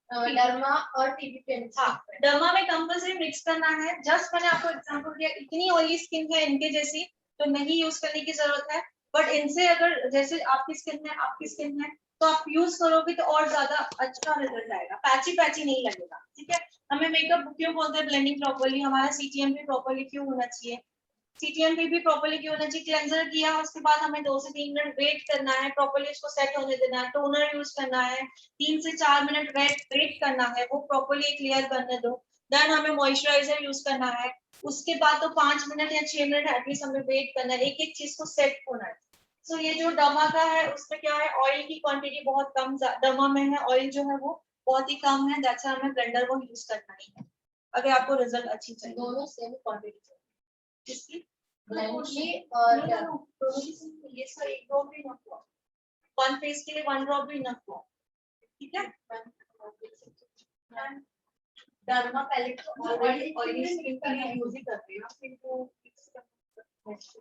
डर्मा और टीबी पेन। हाँ, डर्मा में कंपल्सरी मिक्स करना है। जस्ट मैंने आपको एग्जांपल दिया, इतनी ऑयली स्किन है इनके जैसी तो नहीं यूज करने की जरूरत है, बट इनसे अगर जैसे आपकी स्किन है तो आप यूज करोगे तो और ज्यादा अच्छा रिजल्ट आएगा, पैची पैची नहीं लगेगा। ठीक है, हमें मेकअप क्यों बोलते हैं ब्लेंडिंग प्रॉपर्ली, हमारा सीटीएम भी प्रॉपर्ली क्यों होना चाहिए, सीटीएम भी प्रॉपर्ली क्यों होना चाहिए, क्लेंजर किया उसके बाद हमें 2 से 3 मिनट वेट करना है, प्रॉपर्ली उसको सेट होने देना है, टोनर यूज करना है, 3 से 4 मिनट वेट करना है, वो प्रॉपर्ली क्लियर करने दो, देन हमें मॉइस्चराइजर यूज करना है, उसके बाद तो 5 मिनट या 6 मिनट एटलीस्ट हमें वेट करना है, एक एक चीज को सेट होना है। सो ये जो डर्मा का है उसमें क्या है, ऑयल की क्वांटिटी बहुत कम डर्मा में है, ऑयल जो है वो बहुत ही कम है, दैट्स व्हाई हमें ब्लेंडर को यूज करना ही है अगर आपको रिजल्ट अच्छी चाहिए। दोनों सेम क्वांटिटी चाहिए, इसकी ब्लेंड की और क्या? ये सर एक ड्रॉप भी इनफ हुआ, 1 फेस के लिए 1 ड्रॉप भी इनफ हुआ। ठीक है, डर्मा पैलेट तो ऑलरेडी ऑयली स्किन के लिए यूज ही करते हैं ना।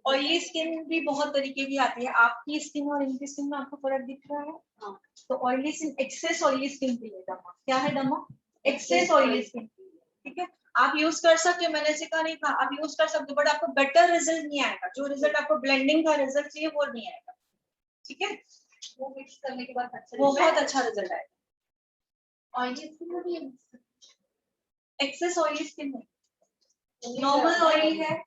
ऑयली स्किन भी बहुत तरीके की आती है, आपकी स्किन और इनकी स्किन में आपको फर्क दिख रहा है। हाँ। तो oily skin, excess oily skin के लिए डर्मा क्या है, डर्मा एक्सेस ऑयली स्किन के लिए। ठीक है, आप यूज कर सकते हो, मैंने ऐसे कहा नहीं था, आप यूज कर सकते हो, बट आपको बेटर रिजल्ट नहीं आएगा, जो रिजल्ट आपको ब्लेंडिंग का रिजल्ट चाहिए वो नहीं आएगा। ठीक है, वो मिक्स करने के बाद अच्छा बहुत अच्छा रिजल्ट आएगा। ऑयली स्किन में भी एक्सेस ऑयली स्किन में नॉर्मल ऑयली है।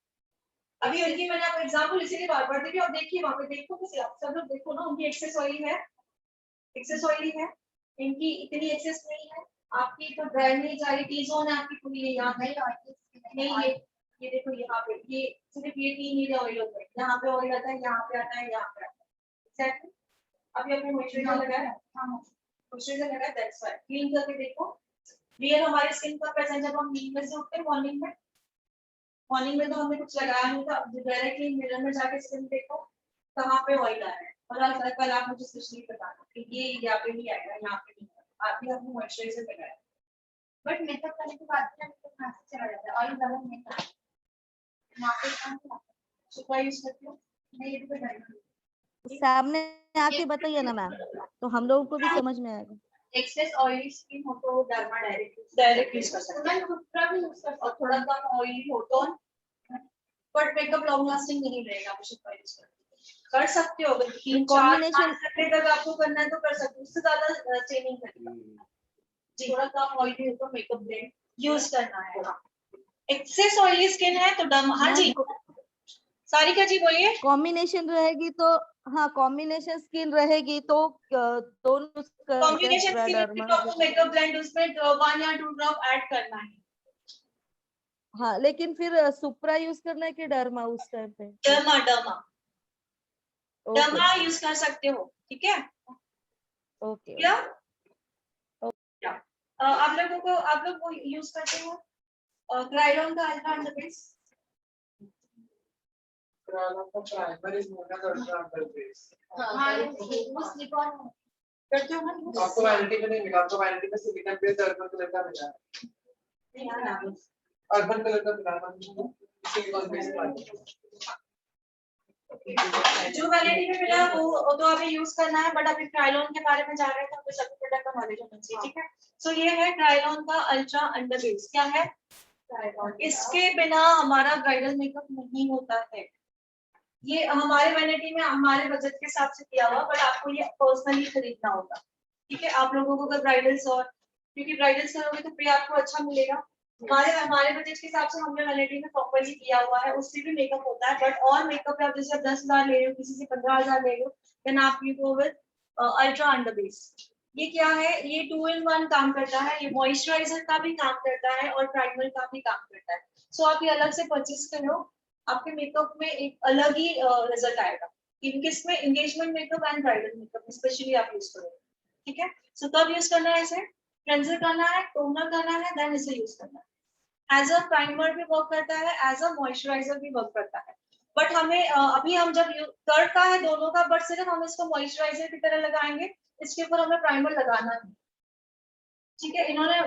अभी उनकी मैंने आपको एग्जांपल इसीलिए बार बार दे रही हूं, आप देखिए वहां पे देखो किसी, आप सब लोग देखो ना, उनकी एक्सेस ऑयली है, एक्सेस ऑयली है, इनकी इतनी एक्सेस नहीं है, आपकी तो ड्राई नहीं जा रही, टी जोन है आपकी पूरी, ये यहाँ नहीं, ये देखो यहाँ पे ये सिर्फ ये 3 एरिया ऑयल होता है, यहाँ पे ऑयल आता है, यहाँ पे आता है, यहाँ पे आता है। एक्जेक्टली, अभी आपने मॉइस्चराइजर लगाया, हाँ मॉइस्चराइजर लगाया, दैट्स व्हाई। क्लीन करके देखो, रियल हमारी स्किन का प्रेजेंट जब हम नींद में से उठते हैं मॉर्निंग में तो हमने कुछ लगाया नहीं था, डायरेक्टली मिरर में जाके स्किन देखो कहाँ पे ऑयल आ रहा है, और कल आप मुझे कुछ नहीं बताना कि ये यहाँ पे नहीं आएगा, यहाँ पे नहीं आएगा, आप भी आपने मॉइस्चराइजर लगाया, बट मेकअप करने के बाद चला जाता है, ऑयल ज्यादा नहीं आता, वहाँ पे काम सुपर यूज करती हो नहीं, ये भी नहीं। सामने आके बताइए ना मैम, तो हम लोगों को भी समझ में आएगा। एक्सेस ऑयली स्किन हो तो डर्मा डायरेक्ट यूज कर सकते मैं खुद का भी यूज कर हैं, और थोड़ा कम ऑयली हो तो, बट मेकअप लॉन्ग लास्टिंग नहीं रहेगा, आप सुपर यूज कर सकते हो, अगर 3-4 घंटे तक आपको करना है तो कर सकते हो, उससे ज्यादा स्टे नहीं करेगा जी। थोड़ा कम ऑयली हो तो मेकअप ब्लेंड यूज करना है। एक्सेस ऑयली स्किन है तो डर्मा, हाँ जी सारिका जी बोलिए। कॉम्बिनेशन रहेगी तो, हाँ कॉम्बिनेशन स्किन रहेगी तो दोनों कॉम्बिनेशन स्किन तो आपको मेकअप ब्लेंड उसमें 1 या 2 ड्रॉप ऐड करना है। हाँ, लेकिन फिर सुप्रा यूज करना है कि डर्मा उस टाइम पे? डर्मा यूज कर सकते हो, ठीक है। ओके क्या आप लोग वो यूज करते हो क्रायोलन का ultra under base, primer is known as ultra under base. वो सिलिकॉन करते हो ना? आपको वैनिटी में नहीं मिला, आपको वैनिटी में सिलिकॉन बेस्ड अर्बन कलर का मिला है, अर्बन कलर का मिला है, सिलिकॉन बेस्ड जो वैलिडिटी में मिला वो तो अभी यूज करना है, बट अभी क्रायोलन के बारे में जा रहे हैं तो सभी प्रोडक्ट का नॉलेज होना चाहिए। ठीक है, सो ये है क्रायोलन का अल्ट्रा अंडर बेस। क्या है? इसके बिना हमारा ब्राइडल मेकअप नहीं होता है। ये हमारे वैनिटी में हमारे बजट के हिसाब से किया हुआ, बट आपको ये पर्सनली खरीदना होगा। ठीक है, आप लोगों को अगर ब्राइडल्स, और क्योंकि ब्राइडल्स करोगे तो पे आपको अच्छा मिलेगा। हमारे बजट के हिसाब से हमने वैनिटी में प्रॉपर्ली किया हुआ है, उससे भी मेकअप होता है, बट और मेकअप आप जैसे 10,000 ले रहे हो, किसी से 15,000 ले रहे हो, देन आप you go with ultra under base. ये क्या है? ये 2 in 1 काम करता है, ये मॉइस्चराइजर का भी काम करता है और प्राइमर का भी काम करता है। सो आप ये अलग से परचेज करो, आपके मेकअप में एक अलग ही रिजल्ट आएगा। किसमें? Engagement makeup and bridal makeup specially आप यूज करोगे। ठीक है, सो कब यूज करना है इसे? क्लेंजर करना है, टोनर करना है, देन इसे यूज करना है। एज अ प्राइमर भी वर्क करता है, एज अ मॉइस्चराइजर भी वर्क करता है, बट हमें अभी हम जब करता है दोनों का, बट सिर्फ हम इसको मॉइस्चराइजर की तरह लगाएंगे, इसके ऊपर हमें प्राइमर लगाना है। ठीक है, इन्होंने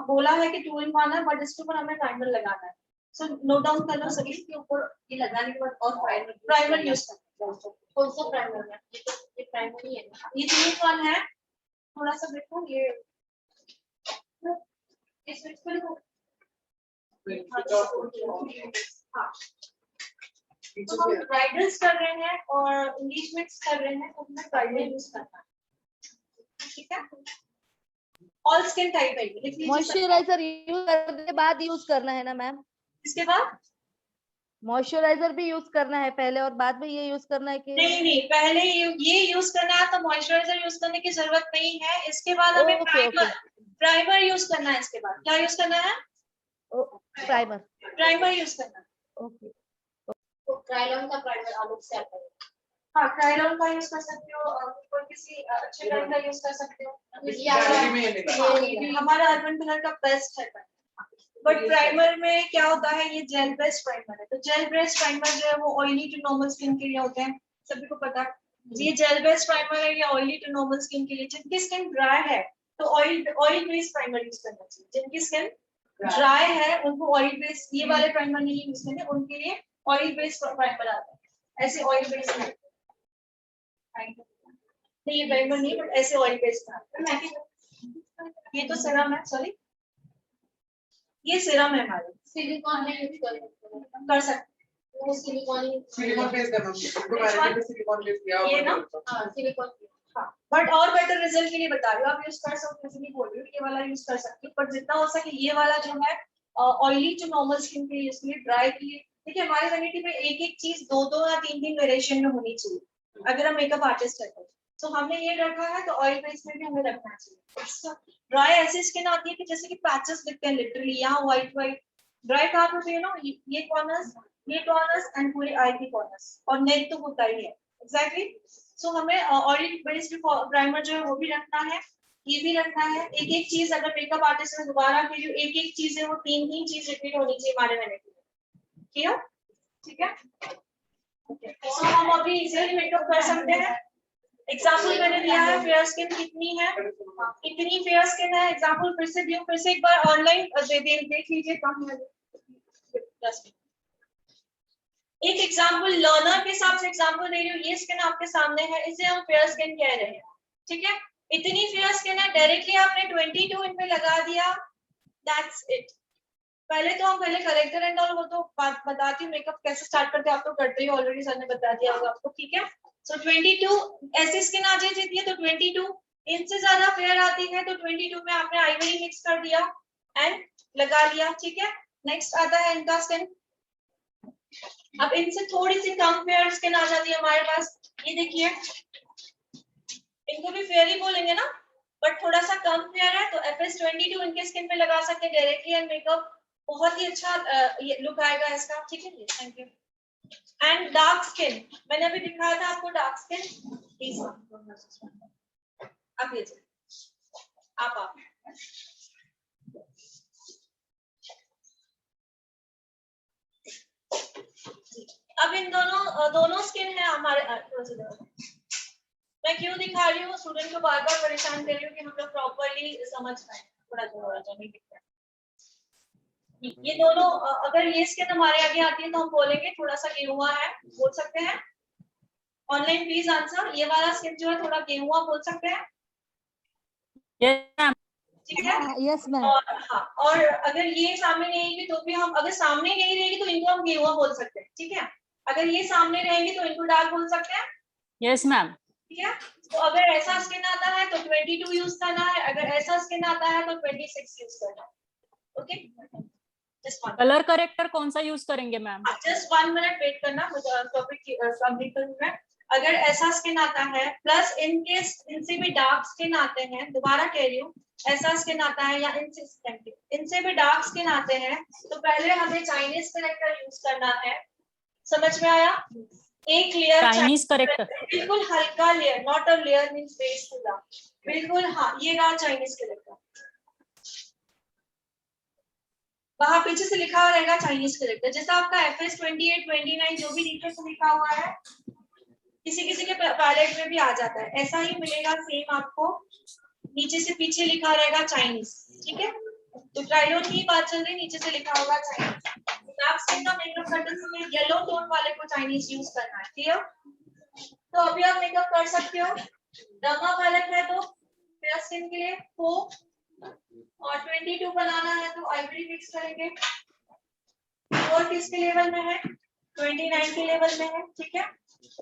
बोला है कि 2 in 1 है, बट इसके ऊपर हमें प्राइमर लगाना है। सो नोट डाउन कर लो सभी, इसके ऊपर ये लगाने के बाद और प्राइमर यूज करना है। कौन सा प्राइमर है? ये प्राइमर ही है ना? ये सिलिकॉन है, थोड़ा सा देखो ये स्विच कर दो। हाँ, तो हम ब्राइडल्स कर रहे हैं और एंगेजमेंट्स कर रहे हैं, तो हमें ब्राइडल यूज करना है, ठीक है। ऑल स्किन टाइप है, लिख लीजिए। मॉइस्चराइजर यूज करने के बाद यूज करना है ना मैम? इसके बाद मॉइस्चराइजर भी यूज करना है पहले और बाद में ये यूज करना है कि? नहीं, पहले ये यूज करना है तो मॉइस्चराइजर यूज करने की जरूरत नहीं है। इसके बाद हमें ओके ओके प्राइमर यूज करना है। इसके बाद क्या यूज करना है? प्राइमर। प्राइमर यूज करना है। ओके तो क्रायोन का प्राइमर अलग से आता है। हाँ, क्रायोन का यूज कर सकते हो, कोई किसी अच्छे ब्रांड का यूज कर सकते हो। हमारा अर्बन कलर का बेस्ट है, बट प्राइमर में क्या होता है, ये जेल बेस्ड प्राइमर है। तो जेल बेस्ड प्राइमर जो है वो ऑयली टू नॉर्मल स्किन के लिए होते हैं, सभी को पता है। ये जेल बेस्ड प्राइमर है, ये ऑयली टू नॉर्मल स्किन के लिए। जिनकी स्किन ड्राई है तो ऑयल बेस्ड प्राइमर यूज करना चाहिए। जिनकी स्किन ड्राई है उनको ऑयल बेस्ड ये वाले प्राइमर नहीं यूज करने, उनके लिए ऑयल बेस्ड प्राइमर आता है। ऐसे ऑयल बेस्ड नहीं, ये प्राइमर नहीं, बट ऐसे ऑयल बेस्ड। ये तो सीरम है, सॉरी ये सीरम है हमारे। सिलिकॉन में यूज कर कर सकते वो सिलिकॉन सिलिकॉन बेस करना चाहिए, सिलिकॉन बेस किया ये ना? हाँ सिलिकॉन हाँ, बट और बेटर रिजल्ट के लिए बता रही हूँ, आप यूज कर सकते हो, इसलिए बोल रही हूँ ये वाला यूज कर सकते हो, पर जितना हो सके ये वाला जो है ऑयली टू नॉर्मल स्किन के लिए, इसलिए ड्राई के लिए। देखिए हमारी वैनिटी में एक एक चीज दो दो या तीन तीन वेरिएशन में होनी चाहिए अगर हम मेकअप आर्टिस्ट है तो हमने ये रखा है, तो ऑयल बेस में भी हमें रखना चाहिए। ड्राई ऐसी स्किन आती है कि जैसे कि पैचेस दिखते हैं लिटरली, यहाँ व्हाइट व्हाइट ड्राई कहाँ होती है ना, ये कॉर्नर्स, ये कॉर्नर्स एंड पूरे आई की कॉर्नर्स, और नेक तो होता ही है एग्जैक्टली। सो हमें ऑयल बेस्ड प्राइमर जो है वो भी रखना है, ये भी रखना है। एक एक चीज अगर मेकअप आर्टिस्ट में दोबारा के जो एक एक चीज है वो तीन तीन चीज रिपीट होनी चाहिए हमारे वैनिटी में, क्लियर? ठीक है, सो हम अभी इजीली मेकअप कर सकते हैं। एग्जाम्पल मैंने दिया है, फेयर स्किन कितनी है, इतनी फेयर स्किन है। एग्जाम्पल फिर से दूं, फिर से एक बार ऑनलाइन देख लीजिए कम है। एक एग्जाम्पल लर्नर के हिसाब से एग्जाम्पल दे रही हूँ, ये स्किन आपके सामने है, इसे हम फेयर स्किन कह रहे हैं, ठीक है। इतनी फेयर स्किन है, डायरेक्टली आपने 22 इन पे लगा दिया, दैट्स इट। पहले तो हम करेक्टर एंड ऑल वो तो बात बताती हूँ, मेकअप कैसे स्टार्ट करते हैं आप तो करते ही ऑलरेडी, सर ने बता दिया होगा आपको, ठीक है। सो 22 ऐसी स्किन आ जाती है तो 22 इनसे ज्यादा फेयर आती है तो 22 में आपने आइवरी मिक्स कर दिया एंड लगा लिया, ठीक है। नेक्स्ट आता है इनका स्किन। अब इनसे थोड़ी सी कम फेयर स्किन आ जाती है हमारे पास, ये देखिए, इनको भी फेयर ही बोलेंगे ना, बट थोड़ा सा कम फेयर है तो FS22 इनके स्किन पे लगा सकते हैं डायरेक्टली एंड मेकअप बहुत ही अच्छा ये लुक आएगा इसका, ठीक है जी, thank you. And dark skin मैंने अभी दिखाया था आपको, डार्क स्किन आप लीजिए, आप अब इन दोनों स्किन है हमारे। मैं क्यों दिखा रही हूँ, स्टूडेंट को बार बार परेशान कर रही हूँ कि मतलब प्रॉपर्ली समझ पाए, थोड़ा नहीं दिखता। ये दोनों अगर ये स्किन हमारे आगे आती है तो हम बोलेंगे थोड़ा सा गेहुआ है, बोल सकते हैं। ऑनलाइन प्लीज आंसर, ये वाला स्किन जो है थोड़ा गेहुआ बोल सकते हैं, Yes, ma'am. ठीक है। Yes ma'am. और हाँ, और अगर ये सामने नहीं रहेगी तो भी हम, अगर सामने नहीं रहेगी तो इनको हम गेहुआ बोल सकते हैं, ठीक है। अगर ये सामने रहेंगे तो इनको डार्क बोल सकते हैं, Yes, ma'am. ठीक है। तो अगर ऐसा स्किन आता है तो 22 यूज करना है, अगर ऐसा स्किन आता है तो 26 यूज करना है, ओके। कलर करेक्टर कौन सा यूज करेंगे मैम? जस्ट 1 मिनट वेट करना, मुझे टॉपिक कंप्लीट करूंगा। अगर ऐसा स्किन आता है प्लस इनकेस इनसे भी डार्क स्किन आते हैं, दोबारा कह रही हूँ, ऐसा स्किन आता है या इनसे भी डार्क स्किन आते हैं तो पहले हमें चाइनीज करेक्टर यूज करना है, समझ में आया? एक लेयर चाइनीज करेक्टर, बिल्कुल हल्का layer, not a layer means base पूरा, बिल्कुल। हाँ, ये रहा चाइनीज करेक्टर, वहां पीछे से लिखा हुआ रहेगा चाइनीज करेक्टर, जैसा आपका FS28 29 जो भी नीचे से लिखा हुआ है, किसी किसी के पैलेट में भी आ जाता है, ऐसा ही मिलेगा सेम आपको, नीचे से पीछे लिखा रहेगा चाइनीज, ठीक है। तो ट्राइलोन की बात चल रही, नीचे से लिखा होगा चाइनीज। डार्क स्किन का मेकअप करते समय येलो टोन वाले को चाइनीज यूज करना है, क्लियर? तो अभी आप मेकअप कर सकते हो। डर्मा का अलग है तो फेयर स्किन के लिए 4 और 22 बनाना है तो आइवरी मिक्स करेंगे। 4 किसके लेवल में है? 29 के लेवल में है, ठीक है।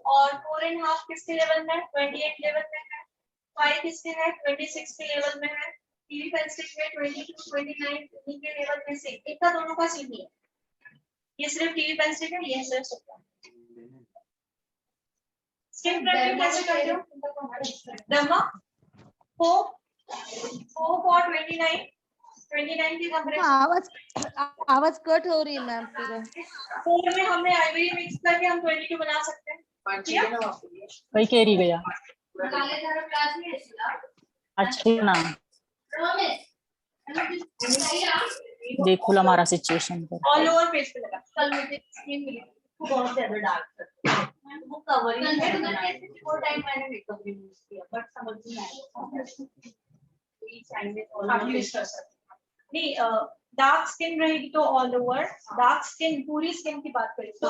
और 4.5 किसके लेवल में है? 28 लेवल में है। 5 किसके है? 26 के लेवल में है। टीवी पेंसिल में 22 29 इन्हीं के लेवल में से एक का दोनों का सेम ही है। ये सिर्फ टीवी पेंसिल है, ये सिर्फ सुपरा। स्किन प्रेप कैसे करते हो? डर्मा 4 for 29 के कमरे आवाज कट हो रही है मैम पूरा। 4 में हमने आइवरी मिक्स करके हम 22 बना सकते हैं। कई केरी गया अच्छा ना देखो हमारा सिचुएशन पर ऑल ओवर फेस पे लगा। कल मुझे स्किन मिली वो बहुत ज्यादा डार्क वो कवरिंग है। 4 टाइम मैंने मेकअप भी यूज किया बट समझ नहीं आया। आप यूज कर सकते नहीं। डार्क स्किन रहेगी तो ऑल ओवर। डार्क स्किन पूरी स्किन की बात करें तो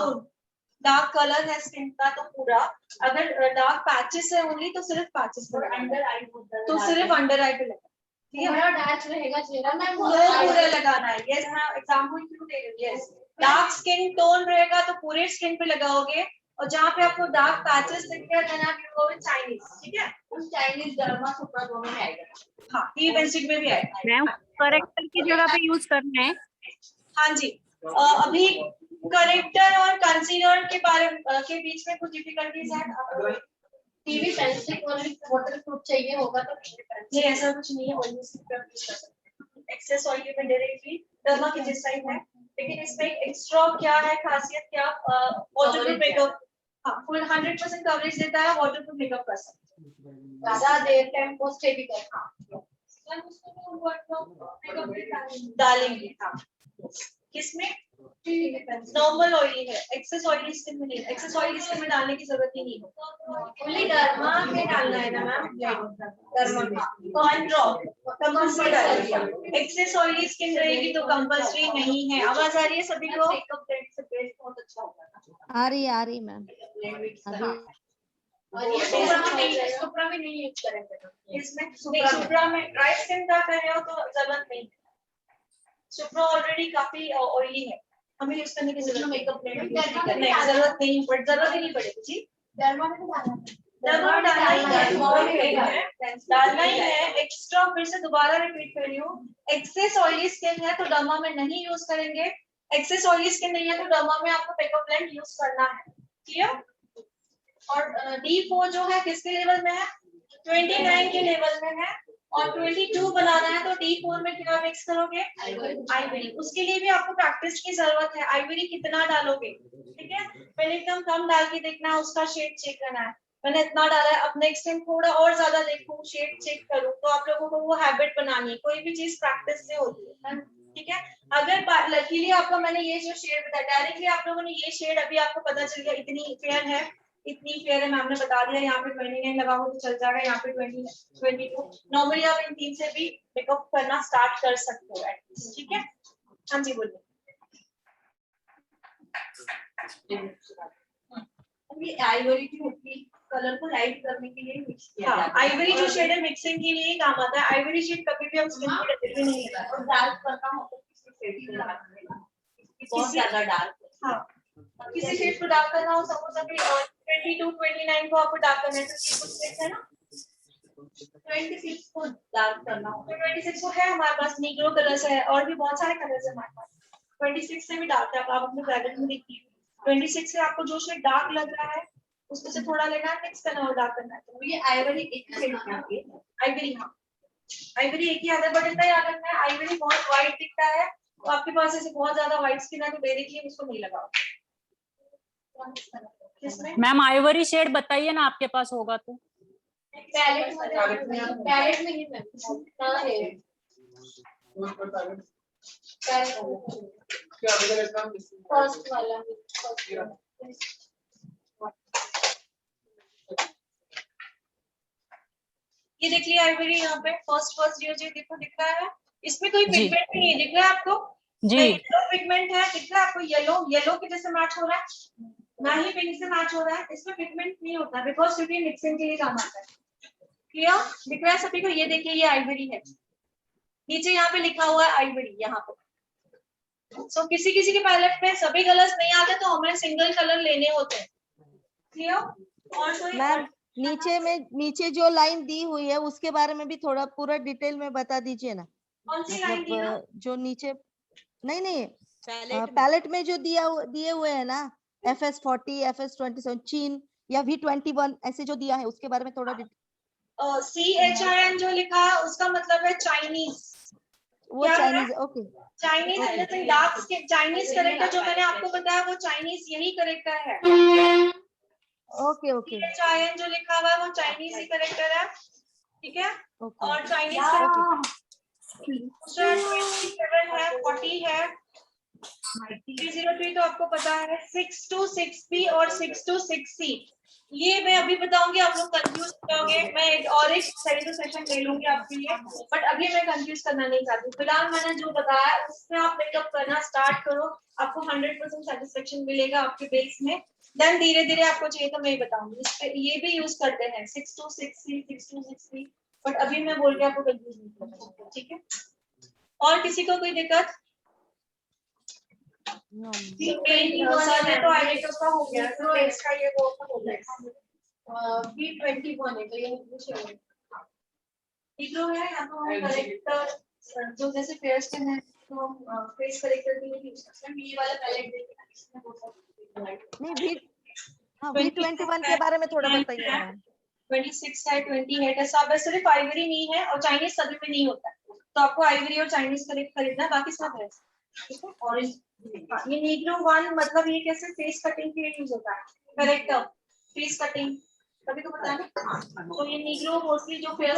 डार्क कलर है स्किन का तो पूरा। अगर डार्क पैचेस है ओनली तो सिर्फ पैचेस पे अंडर आई तो सिर्फ अंडर आई पे लगा। पूरा डार्क रहेगा चेहरा मैम। पूरा लगाना है। यस मैं एग्जांपल क्यों दे रही हूँ। यस डार्क स्किन टोन रहेगा तो पूरे स्किन पे लगाओगे और जहाँ पे आपको डार्क पैचेस दिखते हैं देन आप यू गो विद चाइनीज, ठीक है। उस चाइनीज डर्मा सुपरा दोनों में आएगा। हाँ टीवी पेंसिल में भी आएगा। मैम करेक्टर की जगह पे यूज करना है। हाँ जी। अभी करेक्टर और कंसीलर के बारे के बीच में कुछ डिफिकल्टीज है। टीवी पेंसिल वाटर प्रूफ चाहिए होगा तो नहीं ऐसा कुछ नहीं है। ऑयली स्किन पे यूज कर सकते हैं। एक्सेस ऑयली में डायरेक्टली डर्मा की जिस टाइप है लेकिन इसमें एक्स्ट्रा क्या है खासियत क्या वाटरप्रूफ मेकअप। हाँ फुल 100% कवरेज देता है। वाटरप्रूफ मेकअप कर सकते हैं। ज्यादा देर टाइम को स्टे भी कर। डालेंगे हाँ किसमें? नॉर्मल ऑयली है। एक्सेस ऑयली स्किन में नहीं। एक्सेस ऑयली स्किन में डालने की जरूरत ही नहीं है। ओनली डर्मा में डालना है ना मैम। डर्मा में 1 ड्रॉप कंपल्सरी डालिए। एक्सेस ऑयली स्किन रहेगी तो कंपल्सरी नहीं है। आवाज आ रही है सभी को? मेकअप ब्लेंड से बेस बहुत अच्छा होगा। आ रही मैम अभी। और ये सुपरा में नहीं यूज करेंगे। इसमें सुपरा में ड्राई स्किन का कर रहे हो तो जरूरत नहीं है। सुपरा ऑलरेडी काफी ऑयली है। हमें यूज करने की जरूरत मेकअप ब्लेंड नहीं जरूरत नहीं बट जरूरत ही नहीं पड़ेगी जी। डर्मा में डालना डर्मा डालना ही है एक्स्ट्रा। फिर से दोबारा रिपीट कर रही हूँ। एक्सेस ऑयली स्किन है तो डर्मा में नहीं यूज करेंगे। एक्सेस ऑयली स्किन नहीं है तो डर्मा में आपको मेकअप ब्लेंड यूज करना है। क्लियर? और D4 जो है किसके लेवल में है? 29 के लेवल में है। और 22 बनाना है तो D4 में क्या मिक्स करोगे? आइवरी। उसके लिए भी आपको प्रैक्टिस की जरूरत है। आइवरी कितना डालोगे? ठीक है पहले एकदम कम डाल के देखना है उसका शेड चेक करना है। मैंने इतना डाला है अब नेक्स्ट टाइम थोड़ा और ज्यादा देखूं शेड चेक करूं तो आप लोगों को वो हैबिट बनानी है। कोई भी चीज प्रैक्टिस से होती है ठीक है। अगर लकीली आपको मैंने ये जो शेड बताया डायरेक्टली आप लोगों ने ये शेड अभी आपको पता चल गया इतनी फेयर है इतनी फेयर है मैम ने बता दिया। यहाँ पे 29 लगाओ तो चल जाएगा। यहाँ पे 22 नॉर्मली आप इन 3 से भी मेकअप करना स्टार्ट कर सकते हो एटलीस्ट। ठीक है हाँ जी बोलिए। ये आइवरी की होती कलर को लाइट करने के लिए मिक्स किया हाँ आइवरी जो शेड है मिक्सिंग के लिए काम आता है। आइवरी शेड कभी भी हम स्किन पे डायरेक्टली नहीं लगाते। और डार्क करना हो तो किसी शेड पे लगाना है। बहुत ज्यादा डार्क। हाँ किसी शेड को डार्क करना हो सपोज अभी 22 29 को आपको डार्क करना है तो ये कुछ शेड है ना 26 को डार्क करना हो तो 26 को है हमारे पास नीग्रो कलर्स है और भी बहुत सारे कलर्स है हमारे पास। 26 से भी डार्क है आप अपने पैलेट में देखिए। 26 से आपको जो शेड डार्क लग रहा है उसमें से थोड़ा लेना है मिक्स करना और डार्क करना है। तो ये आइवरी एक शेड की आती है। आइवरी हाँ आइवरी एक ही आता है बट इतना याद रखना है आइवरी बहुत व्हाइट दिखता है तो आपके पास ऐसे बहुत ज्यादा व्हाइट स्किन है तो डायरेक्टली उसको नहीं लगाओ। किसमें? मैम आइवरी शेड बताइए ना आपके पास होगा तो। पैलेट में ही मैम कहां है फर्स्ट वाला ये देख लिया आइवरी यहाँ पे फर्स्ट ये जो देखो दिख रहा है इसमें कोई जी। पिगमेंट भी नहीं है दिख रहा है आपको? जी येलो पिगमेंट है दिख रहा है आपको? येलो की जैसे मैच हो रहा है ना ही पिंक से मैच हो रहा है, इसमें पिगमेंट नहीं होता बिकॉज क्योंकि मिक्सिंग के लिए काम आता है। क्लियर दिख रहा है सभी को? ये देखिए ये आइवरी है, नीचे यहाँ पे लिखा हुआ है आइवरी यहाँ पे। सो किसी किसी के पैलेट में सभी कलर्स नहीं आते तो हमें सिंगल कलर लेने होते हैं। क्लियर? और कोई मैम नीचे जो लाइन दी हुई है उसके बारे में भी थोड़ा पूरा डिटेल में बता दीजिए ना। कौन सी लाइन दी ना? जो नीचे नहीं पैलेट में जो दिए हुए हैं ना, FS40, FS27 चीन या V21 ऐसे जो दिया है उसके बारे में थोड़ा CHIN जो लिखा है उसका मतलब है चाइनीज। वो Chinese, okay Chinese anything dark skin, Chinese character जो मैंने आपको बताया वो चाइनीज यही करेक्टर है। ओके ओके CHIN जो लिखा हुआ है वो चाइनीज ही करेक्टर है, ठीक है? ओके और चाइनीज दूसरा 27 है, 40 है, 303 तो आपको पता है, 626B और 626C। ये मैं अभी बताऊंगी, आप लोग कंफ्यूज हो जाओगे। मैं एक सेशन ले लूंगी आपके लिए, बट अभी मैं कंफ्यूज करना नहीं चाहती। फिलहाल मैंने जो बताया उसमें आप मेकअप करना स्टार्ट करो, आपको 100% सेटिस्फेक्शन मिलेगा आपके बेस में। देन धीरे धीरे आपको चाहिए तो मैं बताऊंगी। इस पे ये भी यूज करते हैं 626C, 626C, बट अभी मैं बोल के आपको कंफ्यूज नहीं करूंगी, ठीक है? और किसी को कोई दिक्कत? तो आईलेटर का हो गया, तो बेस का ये वो हो गया। B21 है तो ये निग्रो है। यहाँ तो हम करेक्टर जो जैसे फेयर स्किन है तो हम फेस करेक्टर के लिए यूज करते हैं। ये वाला पैलेट देखिए इसमें बहुत V21 के बारे में थोड़ा बताइए मैम। 26 है, 20 है, सब सिर्फ आइवरी नहीं है और चाइनीज सभी में नहीं होता है, तो आपको आइवरी और चाइनीज करेक्ट खरीदना, बाकी सब है, ठीक है? ऑरेंज ये नीग्रो 1 मतलब ये कैसे फेस कटिंग के लिए यूज होता है, करेक्टर फेस कटिंग कभी तो पता नहीं। तो ये नीग्रो मोस्टली जो फेस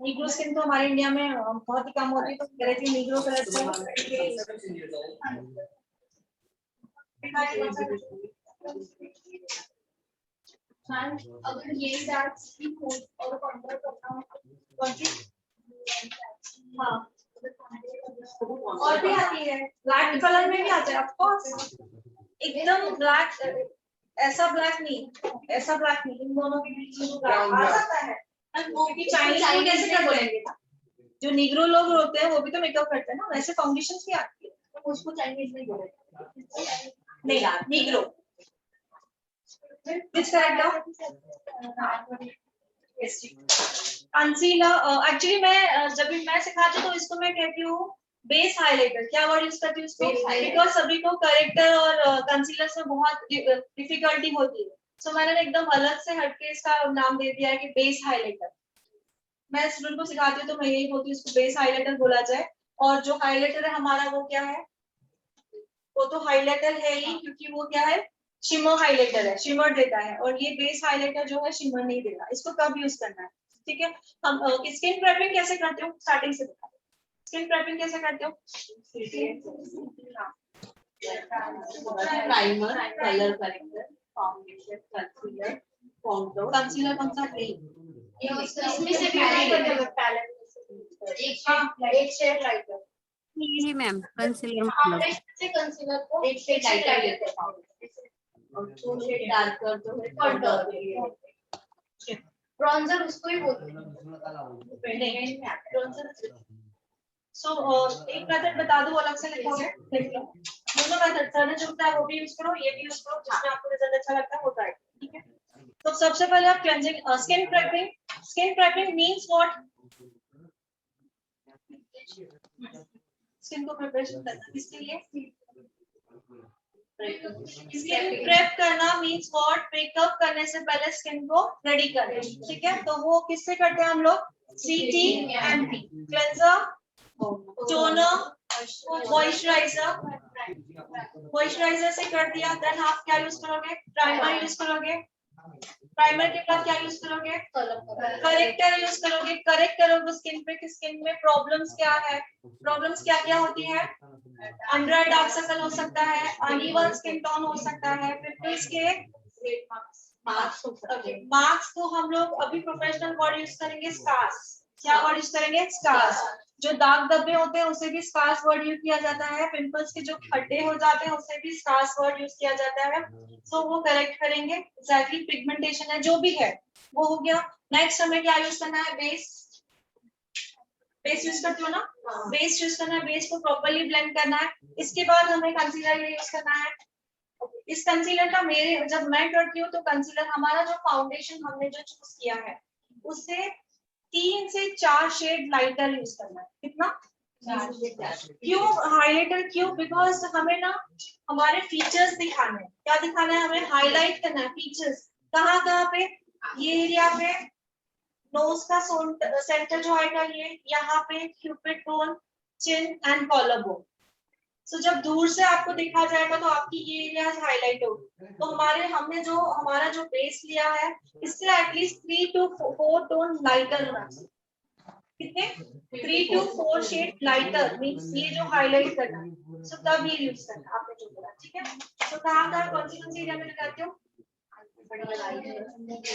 नीग्रो स्किन तो हमारे इंडिया में बहुत ही कम होती है, तो डायरेक्टली नीग्रो अगर ये डार्क स्किन हो और कॉन्ट्रास्ट करना हो हाँ और भी आती है, ब्लैक कलर में भी आता है ऑफ कोर्स, एकदम ब्लैक ऐसा ब्लैक नहीं, ऐसा ब्लैक नहीं, इन दोनों के बीच में जो ब्लैक आ जाता है। क्योंकि चाइनीज लोग कैसे कर लेंगे, जो निग्रो लोग होते हैं वो भी तो मेकअप करते हैं ना, वैसे फाउंडेशन भी आती है, तो उसको चाइनीज नहीं बोलेंगे, नहीं निग्रो किस करेक्टर कंसीलर। एक्चुअली मैं जब भी मैं सिखाती हूँ तो इसको मैं कहती हूँ बेस हाइलाइटर। क्या वर्ड यूज करती हूँ इसको? बिकॉज सभी को करेक्टर और कंसीलर में बहुत डिफिकल्टी होती है, सो मैंने एकदम अलग से हटके इसका नाम दे दिया है कि बेस हाइलाइटर। मैं स्टूडेंट को सिखाती हूँ तो मैं यही बोलती हूँ इसको बेस हाइलाइटर बोला जाए। और जो हाइलाइटर है हमारा वो क्या है? वो तो हाइलाइटर है ही, क्योंकि वो क्या है, शिमर हाइलाइटर है, शिमर देता है, और ये बेस हाइलाइटर जो है शिमर नहीं देता। इसको कब यूज करना है, ठीक है? हम स्किन प्रेपिंग कैसे करते हो, स्टार्टिंग से बता। स्किन प्रेपिंग कैसे करते हो? Primer, colour corrector, foundation, concealer, contour. Concealer कौन सा है? इसमें से भी एक शेड लाइटर जी मैम, कंसीलर आपने मतलब से कंसीलर को एक शेड लाइटर लेते हैं और 2 शेड डार्कर जो है कंटूर। ब्रॉन्जर उसको ही बोलते हैं। सो एक मेथड बता दो, अलग से लिखोगे, लिख लो। दोनों मेथड सर ने जो बताया वो भी यूज करो, ये भी यूज करो, जिसमें आपको रिजल्ट अच्छा लगता है वो ट्राई करो, ठीक है? तो सबसे पहले आप cleansing skin prepping. Skin prepping means what? Skin को प्रिपरेशन करना, किसके लिए? स्किन प्रेप करना मींस व्हाट? मेकअप करने से पहले स्किन को रेडी करना, ठीक है? तो वो किससे करते हैं हम लोग? CTMP, cleanser, toner, moisturiser. Moisturiser से कर दिया, देन आप क्या यूज करोगे? प्राइमर यूज करोगे। प्राइमर के बाद क्या यूज करोगे? करेक्टर यूज करोगे। करेक्ट करोगे स्किन पे कि स्किन में प्रॉब्लम्स क्या है, प्रॉब्लम्स क्या क्या होती है? अंडर आई डार्क सर्कल हो सकता है, अनइवन स्किन टोन हो सकता है, पिंपल्स के मार्क्स को हम लोग अभी प्रोफेशनल वर्ड यूज करेंगे स्कार्स। क्या वर्ड यूज करेंगे? स्कार्स। जो दाग धब्बे होते हैं उसे भी स्कार्स वर्ड यूज किया जाता है, पिंपल्स के जो खड्डे हो जाते हैं उसे भी स्कार्स वर्ड यूज किया जाता है। सो वो करेक्ट करेंगे। एग्जैक्टली पिगमेंटेशन है जो भी है वो हो गया। नेक्स्ट हमें क्या यूज करना है, बेस। बेस यूज करते हो ना, बेस यूज करना है, बेस को प्रॉपर्ली ब्लेंड करना है। इसके बाद हमें कंसीलर यूज करना है। इस कंसीलर का मेरे जब मैं करती हूँ तो कंसीलर हमारा जो फाउंडेशन हमने जो चूज किया है उससे 3 से 4 शेड लाइटर यूज करना है। कितना? क्यों हाइलाइटर? क्यों? बिकॉज हमें ना हमारे फीचर्स दिखाने हैं। क्या दिखाना है हमें? हाईलाइट करना है फीचर्स। कहाँ कहाँ पे? ये एरिया पे नोज का सेंटर जो आएगा ये, यहाँ पे cupid bone, chin and collar bone. So जब दूर से आपको दिखा जाएगा तो आपकी ये एरियाज हाईलाइट होगी। तो हमारा जो बेस लिया है इससे एटलीस्ट 3 to 4 टोन लाइटर होना चाहिए। कितने? 3 to 4 शेड लाइटर मींस ये जो हाईलाइट करना है। सो तब ये यूज करना है आपने जो बोला, ठीक है। तो कहाँ कौन सी एरिया में लगाते हो?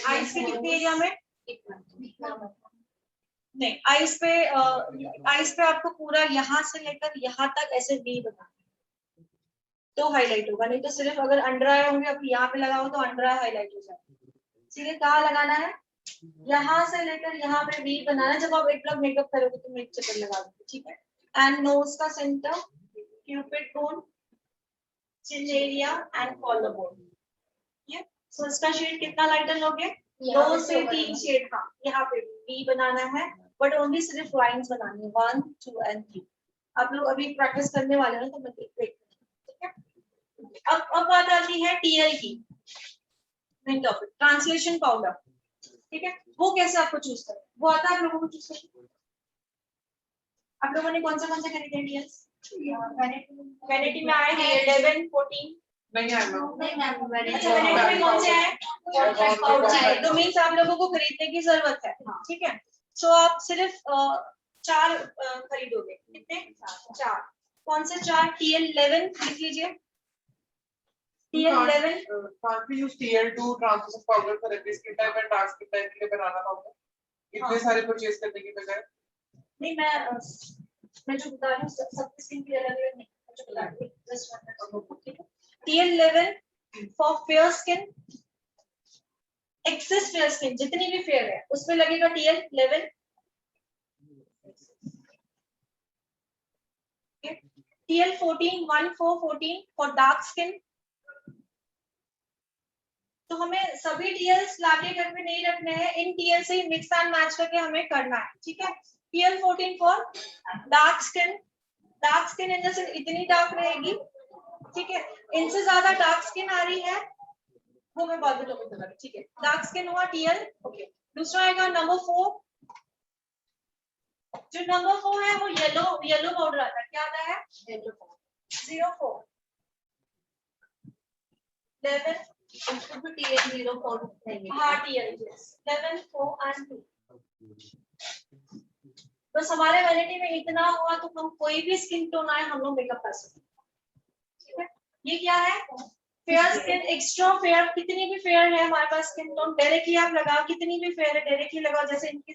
आइज के कितने एरिया में? नहीं, आइज पे आपको पूरा यहाँ से लेकर यहाँ तक ऐसे वी बनाना है तो हाईलाइट होगा। नहीं तो सिर्फ अगर अंडर आई होंगे अब यहाँ पे लगाओ तो अंडर आई हाईलाइट हो जाएगा। सीधे कहाँ लगाना है? यहाँ से लेकर यहाँ पे वी बनाना है। जब आप एक बार मेकअप करोगे तो मैं एक चक्कर लगा दूंगी, ठीक है। एंड नोज का centre, cupid bone, chin area and collar bone. ये सो इसका शेड कितना लाइटर लोगे? 2 से 3 शेड। हाँ, यहाँ पे वी बनाना है बट ओनली सिर्फ लाइंस बनानी है 1, 2 एंड 3। आप लोग अभी प्रैक्टिस करने वाले हैं तो मैं देख ठीक है। अब बात आती है टीएल की, मेन टॉपिक ट्रांसलेशन पाउडर, ठीक है। वो कैसे आपको चूज करें? वो आता है आप लोगों को चूज करें? आप लोगों ने कौन से खरीदे टीएल्स? वैनिटी में आए हैं 11, 14 नहीं है अच्छा, वैनिटी में कौन से हैं? तो मीन्स आप लोगों को खरीदने की जरूरत है, ठीक है। सो आप सिर्फ 4 खरीदोगे। कितने? 4। कौन से 4? TL11 लिख लीजिए। TL11 can't we use TL2 translucent powder for every skin type and dark skin type के लिए बनाना पाउडर? इतने सारे परचेज करने की बजाय। नहीं, मैं जो बता रही हूँ सबकी स्किन की अलग-अलग नहीं, मैं जो बता रही हूँ जस्ट वन, ठीक है। TL11 for fair skin, excess fair skin जितनी भी फेयर है उसमें लगेगा TL11। TL14 1414 for dark skin. तो हमें सभी टीएल्स लाके घर में नहीं रखने हैं, इन टीएल से ही मिक्स एंड मैच करके हमें करना है, ठीक है। TL14 for dark skin. Dark skin in जैसे इतनी डार्क रहेगी, ठीक है। इनसे ज्यादा डार्क स्किन आ रही है वो मैं बाद में बताऊंगी, ठीक है। डार्क स्किन हुआ TL, ओके। दूसरा आएगा नंबर 4। जो नंबर 4 है वो येलो पाउडर आता है। क्या आता है? 04 11 TL04 हाँ TL 11 4 and 2। बस हमारे वैनिटी में इतना हुआ तो हम कोई भी स्किन टोन आए हम लोग मेकअप कर सकते हैं, ठीक है। ये क्या है? Fair skin, extra fair. कितनी भी फेयर है हमारे पास स्किन टोन डायरेक्टली आप लगाओ, कितनी भी फेयर है डायरेक्टली लगाओ। जैसे इनकी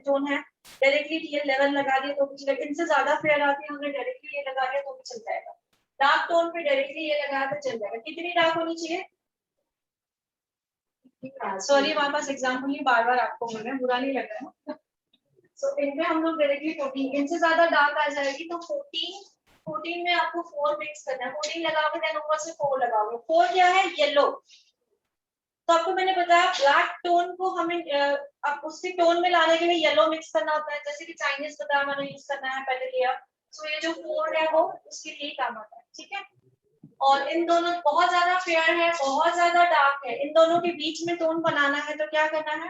टोन है डायरेक्टली TL11 लगा दिए तो भी चलेगा। इनसे ज्यादा फेयर आती है हमने डायरेक्टली ये लगा दिया तो भी चल जाएगा। डार्क टोन पे डायरेक्टली ये लगाया तो चल जाएगा। कितनी डार्क होनी चाहिए? सॉरी हमारे पास एग्जाम्पल नहीं बार आपको बोल रहे हैं, बुरा नहीं लग रहा है। सो इनमें हम लोग डायरेक्टली 14, इनसे ज्यादा डार्क आ जाएगी तो 14 में आपको 4 मिक्स करना है। 14 लगाओगे देन ऊपर से 4 लगाओगे। 4 क्या है? येलो। तो आपको मैंने बताया ब्लैक टोन को हमें अब उसके टोन में लाने के लिए येलो मिक्स करना होता है। जैसे कि चाइनीज बताया मैंने यूज करना है पहले लिया। सो ये जो 4 है वो उसके लिए काम आता है, ठीक है। और इन दोनों बहुत ज्यादा फेयर है, बहुत ज्यादा डार्क है, इन दोनों के बीच में टोन बनाना है तो क्या करना है?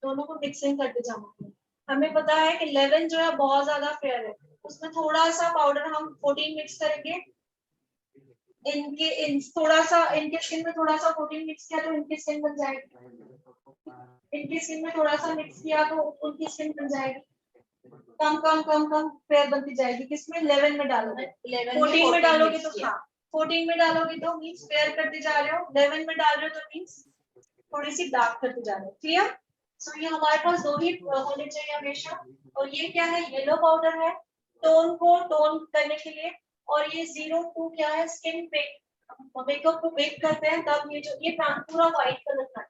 दोनों को मिक्सिंग करते जाना है। हमें पता है कि 11 जो है बहुत ज्यादा फेयर है, उसमें थोड़ा सा पाउडर हम 14 मिक्स करेंगे। थोड़ा सा इनके स्किन में थोड़ा सा 14 मिक्स किया तो इनकी स्किन बन जाएगी। इनकी स्किन में थोड़ा सा मिक्स किया तो उनकी स्किन बन जाएगी। कम फेयर बनती जाएगी। किसमें? 11 में डालोगे। 14 में डालोगे तो हाँ 14 में डालोगे तो मीन्स फेयर करते जा रहे हो, 11 में डाल रहे हो तो मीन्स थोड़ी सी डार्क करते जा रहे हो। क्लियर? सो ये हमारे पास दो ही होने चाहिए हमेशा। और ये क्या है, येलो पाउडर है टोन को टोन करने के लिए, और ये 02 क्या है, स्किन मेकअप को बेक करते हैं तब ये जो ये पूरा व्हाइट कलर का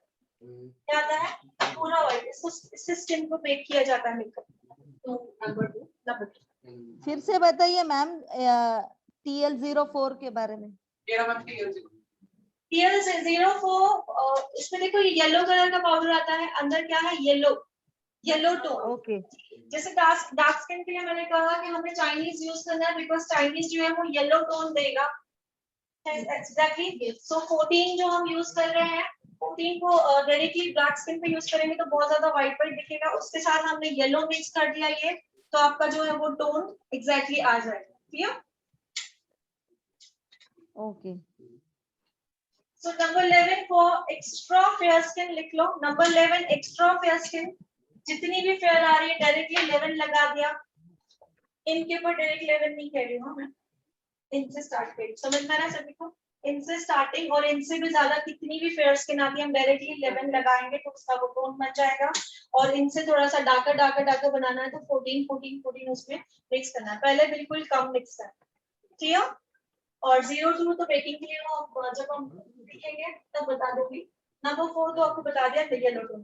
क्या आता है, पूरा व्हाइट, इसको इससे स्किन को बेक किया जाता है मेकअप। तो नंबर 2 फिर से बताइए मैम TL04 के बारे में। ये रहा मैम TL04 इसमें देखो ये येलो कलर का पाउडर आता है, अंदर क्या है, येलो टोन। ओके जैसे डार्क स्किन के लिए मैंने कहा कि हमें चाइनीज यूज करना है, बिकॉज चाइनीज जो है वो येलो टोन देगा। एग्जैक्टली। सो 14 जो हम यूज कर रहे हैं, 14 को डायरेक्टली ब्लैक स्किन पे यूज करेंगे तो बहुत ज्यादा व्हाइट दिखेगा, उसके साथ हमने येलो मिक्स कर दिया ये, तो आपका जो है वो टोन एग्जैक्टली आ जाएगा। Clear? Okay So number 11 for extra fair skin लिख लो। number 11 extra fair skin, जितनी भी फेयर आ रही है डायरेक्टली 11 लगा दिया। इनके ऊपर डायरेक्ट 11 नहीं कह रही हूँ मैं, इनसे स्टार्ट करिए, समझ में आ रहा है सभी को? इनसे स्टार्टिंग और इनसे भी ज्यादा कितनी भी फेयर स्किन आती है हम डायरेक्टली 11 लगाएंगे तो उसका वो टोन बन जाएगा। और इनसे थोड़ा सा डार्कर बनाना है तो 14 उसमें मिक्स करना है, पहले बिल्कुल कम मिक्स करना। क्लियर? और 02 तो बेकिंग के लिए वो जब हम लिखेंगे तब बता दूंगी। नंबर 4 तो आपको बता दिया येलो टोन।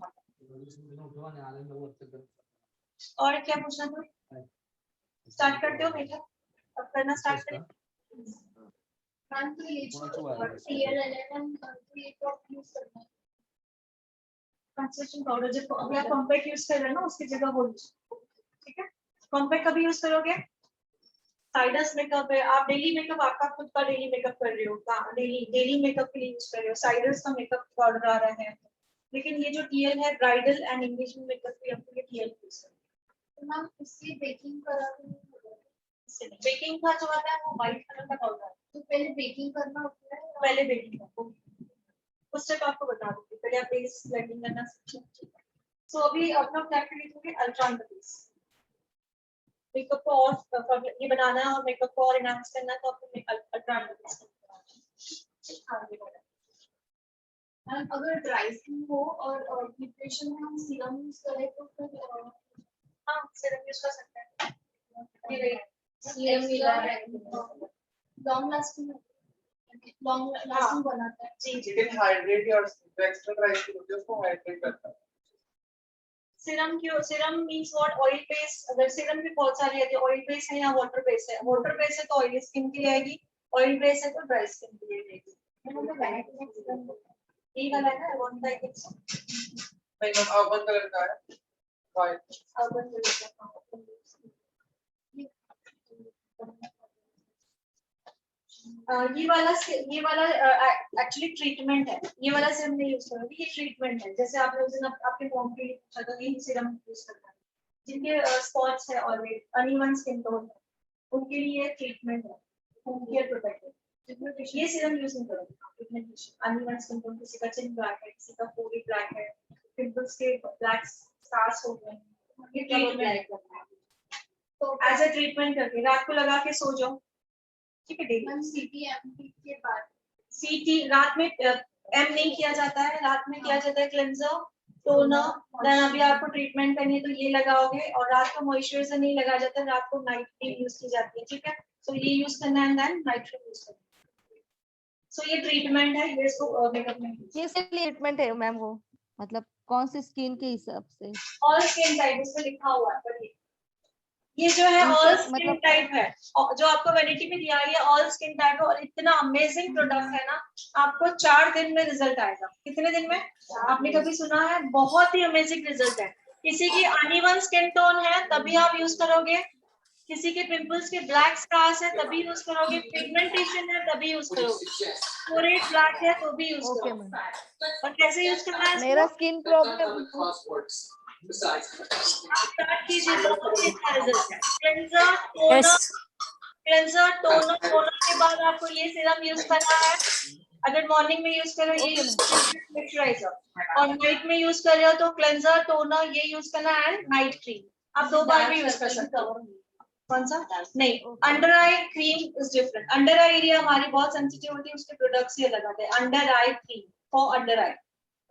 और क्या पूछना था? स्टार्ट करते हो बेटा, अब करना स्टार्ट करें। मैम तो ये जो TL11 तो ये तो यूज करना है। कंसंट्रेशन पाउडर जब अभी आप कॉम्पैक्ट यूज कर रहे हैं ना उसकी जगह वो ठीक है। कॉम्पैक्ट कभी यूज करोगे? साइडर्स मेकअप है, आप डेली मेकअप आपका खुद का डेली मेकअप कर रहे हो, डेली मेकअप के लिए यूज कर रहे हो, साइडर्स का मेकअप पाउडर आ रहा है। लेकिन ये जो TL है ब्राइडल एंड एंगेजमेंट मेकअप के लिए TL यूज करते हैं। तो मैम इससे बेकिंग करा बेकिंग का जो आता है वो व्हाइट कलर का पाउडर है, तो पहले बेकिंग करना होता है। पहले बेकिंग का उस स्टेप आपको बता दूंगी, पहले आप बेस ब्लेंडिंग करना सीखिए। सो अभी अपना क्या लिखोगे, अल्ट्रान बेस मेकअप को और ये बनाना है और मेकअप को और एनहांस करना है तो आपको अल्ट्रान बेस मैम अगर ड्राई स्किन हो और प्रिपरेशन में हम सीरम यूज करें तो फिर हाँ सीरम यूज कर सकते हैं। ये सीरम मिला है लॉन्ग लास्टिंग बनाता है। जी जी लेकिन हाइड्रेट और एक्स्ट्रा ड्राई स्किन होती है उसको हाइड्रेट करता है। सीरम क्यों, serum means what, oil base. अगर सीरम भी बहुत सारी है, ऑयल बेस है या वाटर बेस है। वाटर बेस है तो ऑयली स्किन के लिए आएगी, ऑयल बेस है तो ड्राई स्किन के लिए आएगी। ये वाला है ना वन बाय किड्स नहीं मैम अर्बन कलर का है व्हाइट। अर्बन कलर का ये वाला एक्चुअली ट्रीटमेंट है, ये वाला सीरम नहीं यूज करोगे, ये ट्रीटमेंट है। जैसे आपने उस दिन आपके मॉम के लिए पूछा था, ये सीरम यूज करना है जिनके स्पॉट्स है ऑलरेडी अनइवन स्किन टोन है, उनके लिए ट्रीटमेंट है, होम केयर प्रोटेक्टर। ये सीरम यूज नहीं करोगे अनइवन स्किन टोन, किसी का चिन ब्लैक है, किसी का फोरी ब्लैक है, पिंपल्स के ब्लैक स्टार्स हो गए, ये ट्रीटमेंट करना है। तो एज ए ट्रीटमेंट करके रात को लगा के सो जाओ, ठीक है। डेली CTMP के बाद सीटी रात में एम नहीं किया जाता है, रात में किया जाता है क्लेंजर टोनर। देन अभी आपको ट्रीटमेंट करनी है तो ये लगाओगे, और रात को मॉइस्चराइजर नहीं लगाया जाता है, रात को नाइट क्रीम यूज की जाती है, ठीक है। सो ये यूज करना है, देन नाइट क्रीम यूज करना है। सो ये ट्रीटमेंट है, ये इसको मेकअप में किस लिए ट्रीटमेंट है मैम वो, मतलब कौन सी स्किन के हिसाब से? ऑल स्किन टाइप इस पे लिखा हुआ है, पर ये जो है ऑल स्किन टाइप है, जो आपको वैनिटी में दिया है ये ऑल स्किन टाइप है। और इतना अमेजिंग प्रोडक्ट है ना, आपको 4 दिन में रिजल्ट आएगा। कितने दिन में? आपने कभी सुना है? बहुत ही अमेजिंग रिजल्ट है। किसी की अनइवन स्किन टोन है तभी आप यूज करोगे, किसी के पिंपल्स के ब्लैक स्टार्स है तभी यूज करोगे, पिगमेंटेशन है तभी यूज करोगे, फोरहेड ब्लैक है तो भी यूज करोगे। और कैसे यूज करना है? मेरा स्किन प्रॉब्लम स्टार्ट कीजिए, बहुत ही अच्छा रिजल्ट है। क्लेंजर टोनर के बाद आपको ये सीरम यूज करना है। अगर मॉर्निंग में यूज कर रहे हो ये मॉइस्चराइजर, और नाइट में यूज कर रहे हो तो क्लेंजर टोनर ये यूज करना है, नाइट क्रीम आप 2 बार भी यूज कर सकते हो। कौन सा? नहीं, under eye cream is different. Under eye area हमारी बहुत सेंसिटिव होती है, उसके प्रोडक्ट्स ही अलग आते हैं। Under eye cream for under I,